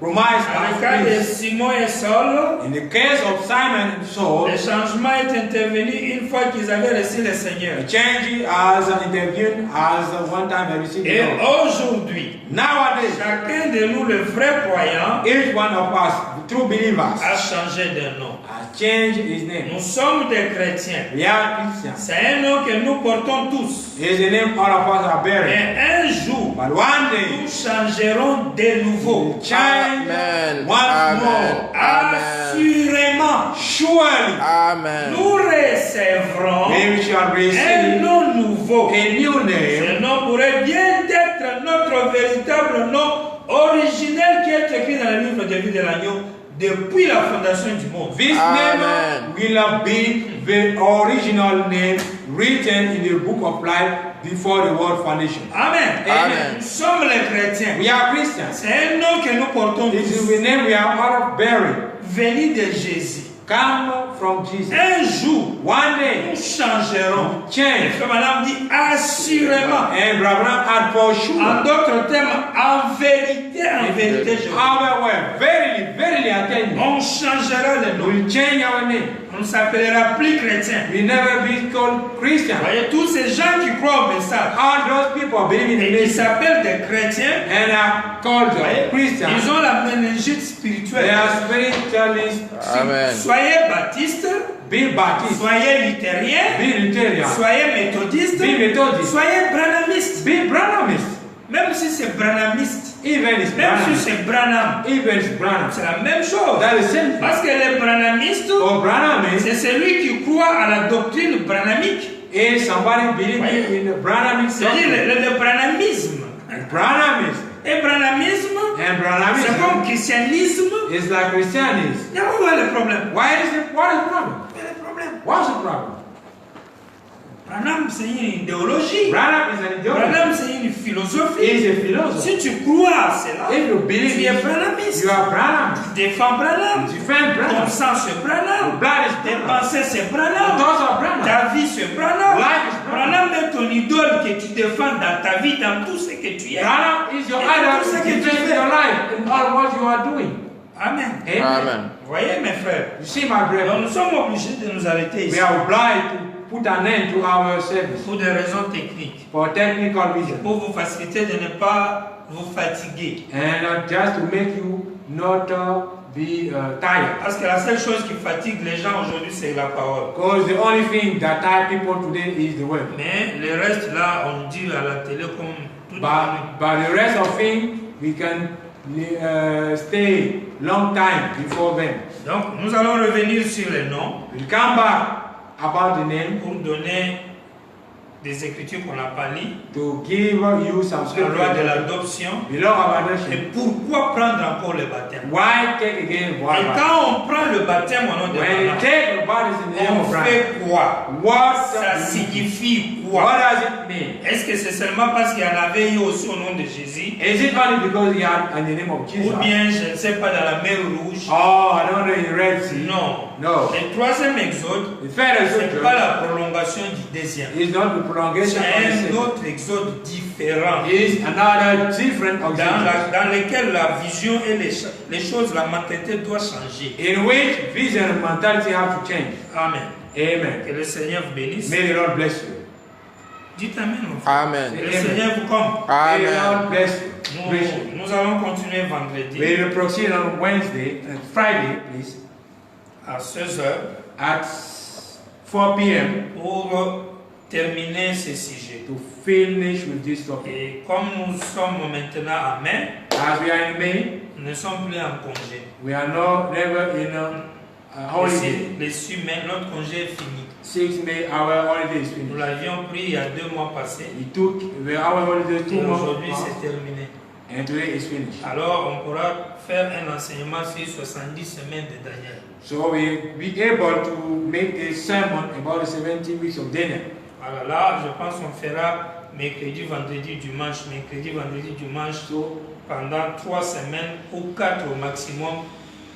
promised Dans le as cas de prince. Simon et Saul, In the case of Simon and Saul, le changement est intervenu une fois qu'ils avaient reçu le Seigneur. the change has intervened as one time they received Et the Lord. aujourd'hui, Nowadays, chacun de nous, le vrai croyant, each one of us, the true believers, a changé de nom. has changed his name. Nous sommes des chrétiens. We are Christians. C'est un nom que nous portons tous. It is the name all of us are bearing. Mais un jour, But one day, nous changerons de nouveau. we'll change Amen. once Amen. more. Amen. Assurément, Surely, Amen. nous recevrons we shall un receive nom nouveau. a new name. Ce nom pourrait bien être notre véritable nom originel qui est écrit dans le livre de vie de l'agneau depuis la fondation du monde. This Amen. name will be the original name written in the book of life before the world foundation. Amen. Amen. Nous sommes les chrétiens. We are Christians. C'est un nom que nous portons It is tous. the name we are all bearing. Venu de Jésus. Come from Jesus. Un jour, One day, nous changerons. Et change. frère Madame dit assurément. And Abraham had for En sure. d'autres termes, en vérité, je vous dis. However, verily, verily, I tell you, On changera le nom. we'll change our name. On ne s'appellera plus chrétien. We never be called Christian. Vous voyez, tous ces gens qui croient au message All those people believe in the et qui name s'appellent des chrétiens, and are called vous voyez, Christians. ils ont la méningite They spirituelle. are spiritualists. Amen. Soyez baptistes, Be Baptist. soyez luthériens, Be Lutheran. soyez méthodistes, Be Methodist. soyez branhamistes. Be Branhamist. Même si c'est branhamiste, Even is même si Branham. c'est Branham, Even is Branham. c'est la même chose. That is the same thing. Parce que les branhamistes, Or Branhamist c'est celui qui croit à la doctrine branhamique. is somebody believing in the Branhamist C'est-à-dire doctrine. le branhamisme. Branhamist Et branhamisme, and c'est Branhamism comme christianisme. is like Christianism. Il y a quoi le problème? What is the problem? Quel est le problème? What's the problem? Branham, c'est une idéologie. Branham is an ideology. Branham, c'est une philosophie. He is a philosopher. Si tu crois à cela, If you believe tu es it, branhamiste. you are Branham. Tu défends Branham. You defend Ton Branham. sang, c'est Your Branham. blood is Tes Branham. pensées, c'est Your Branham. thoughts are Branham. Ta vie, c'est Branham. Life is Branham. Branham est ton idole que tu défends dans ta vie, dans tout ce que tu es. Branham is your Et idol tout ce to que tu defend fais. your life in all what you are doing. Amen. Amen. Amen. Vous voyez, mes frères, You see, my donc brethren, nous sommes obligés de nous arrêter we ici are obliged to put an end to our service pour des raisons techniques, for technical reasons pour vous faciliter de ne pas vous fatiguer. and just to make you not be tired. Parce que la seule chose qui fatigue les gens aujourd'hui, c'est la parole. Because the only thing that tire people today is the word. Mais le reste, là, on dit à la télé comme tout But the rest of things, we can stay long time before them. Donc, nous allons revenir sur les noms We'll come back about the name pour donner des écritures qu'on n'a pas lues, to give you some la loi de scripture. l'adoption, The law of et adoption. pourquoi prendre encore le baptême. Why take again Et water? quand on prend le baptême au nom de When you Allah, take the baptism in the name on of Christ, fait quoi? what Ça signifie quoi? what does it mean? Est-ce que c'est seulement parce qu'il y en avait eu aussi au nom de Jésus? Is it only because he had in the name of Jesus? Ou bien, je ne sais pas, dans la mer Rouge? Oh, I don't know in Red Sea. Non. No. Le troisième exode, The third ce n'est exode pas la prolongation du deuxième. is not the prolongation of the C'est un second. autre exode différent. Is another different Dans, exodus dans lequel la vision et les choses, la mentalité doit changer. in which vision and mentality have to change. Amen. Amen. Que le Seigneur vous bénisse. May the Lord bless you. Dites Amen. Mon frère. Amen. Que le Seigneur vous comble. May the Amen. Lord bless you. Bless you. Nous allons continuer vendredi We will proceed on Wednesday and Friday, please, à 16h at 4 p.m. pour terminer ce sujet. to finish with this topic. Et comme nous sommes maintenant à mai, As we are in May, nous ne sommes plus en congé. we are not never in a holiday. Les 6 mai, notre congé est fini. 6 May, our holiday is Nous finished. l'avions pris il y a 2 mois passés. We took our holiday Et 2 months aujourd'hui, ago, c'est terminé. and today is finished. Alors, on pourra faire un enseignement sur 70 semaines de Daniel. So we be able to make a sermon about the 70 weeks of Daniel. Voilà, là, je pense qu'on fera mercredi, vendredi, dimanche, So, pendant 3 semaines ou 4 au maximum,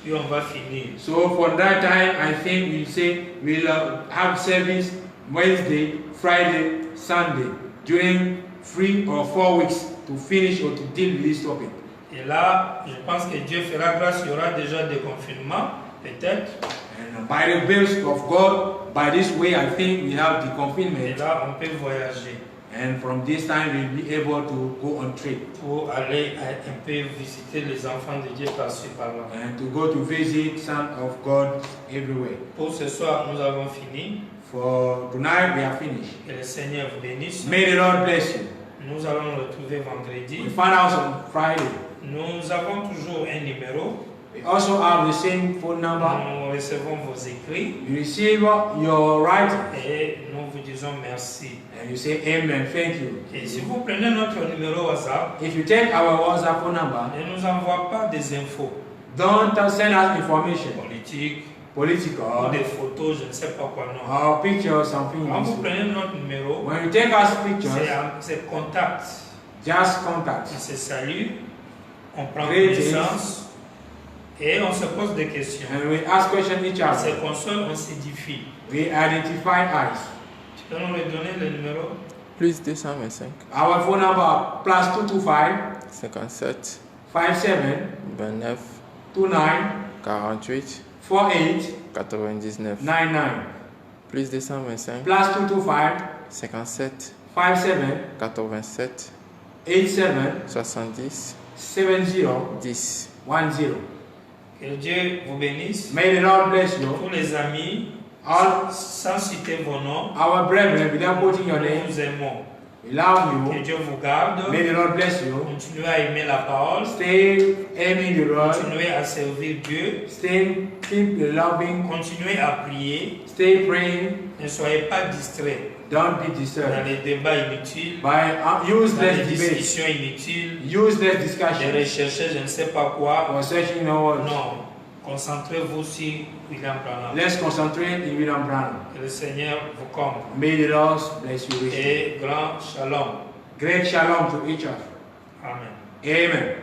puis on va finir. so for that time, I think we say we'll have service Wednesday, Friday, Sunday during 3 or 4 weeks to finish or to deal with this topic. Et là, je pense que Dieu fera grâce, il y aura déjà des confinements, peut-être. And by the grace of God, by this way, I think we have the Et confinement, là, on peut voyager and from this time we'll be able to go on trip pour aller un peu visiter les enfants de Dieu par-ci, par-là. and to go to visit Son of God everywhere. Pour ce soir, nous avons fini. For tonight, we are finished. Que le Seigneur vous bénisse. May the Lord bless you. Nous allons nous retrouver vendredi. We find out on Friday. Nous avons toujours un numéro. We also have the same phone number. Nous recevons vos écrits You receive your writing et nous vous disons merci. and you say Amen, thank you. Et si vous prenez notre numéro WhatsApp, If you take our WhatsApp phone number, ne nous envoie pas des infos don't send us information, politiques ou political, des photos, je ne sais pas quoi, non. or pictures, something. Quand vous prenez notre numéro, When you take us pictures, c'est contact. just contact. On se salue, on prend Greetings. connaissance et on se pose des questions. And we ask questions each On se other. console, on s'édifie. We identify us. Tu peux nous redonner le numéro? Plus 225 Our phone number plus 225 57 57 29 29 48 48 99. 99 Plus 225 plus 225 57 57 87 87 70 70 10. 10. Que Dieu vous bénisse. May the Lord bless you. Tous les amis, All sans citer vos noms, our brethren, without putting your nous name, vous aimons. we love Que you. Dieu vous garde. May the Lord bless you. Continuez à aimer la parole. Stay aiming the Lord. Continuez à servir Dieu. Keep loving. Continuez à prier. Stay praying. Ne soyez pas distraits Don't be dans disturbed les débats inutiles, by dans les useless debates, discussions inutiles, useless de discussions, rechercher je ne sais pas quoi. or searching no words. Non. Concentrez-vous sur William Branham. Let's concentrate in William Branham. Que le Seigneur vous comble. May the Lord bless you richly. Et grand shalom. Great shalom to each of you. Amen. Amen.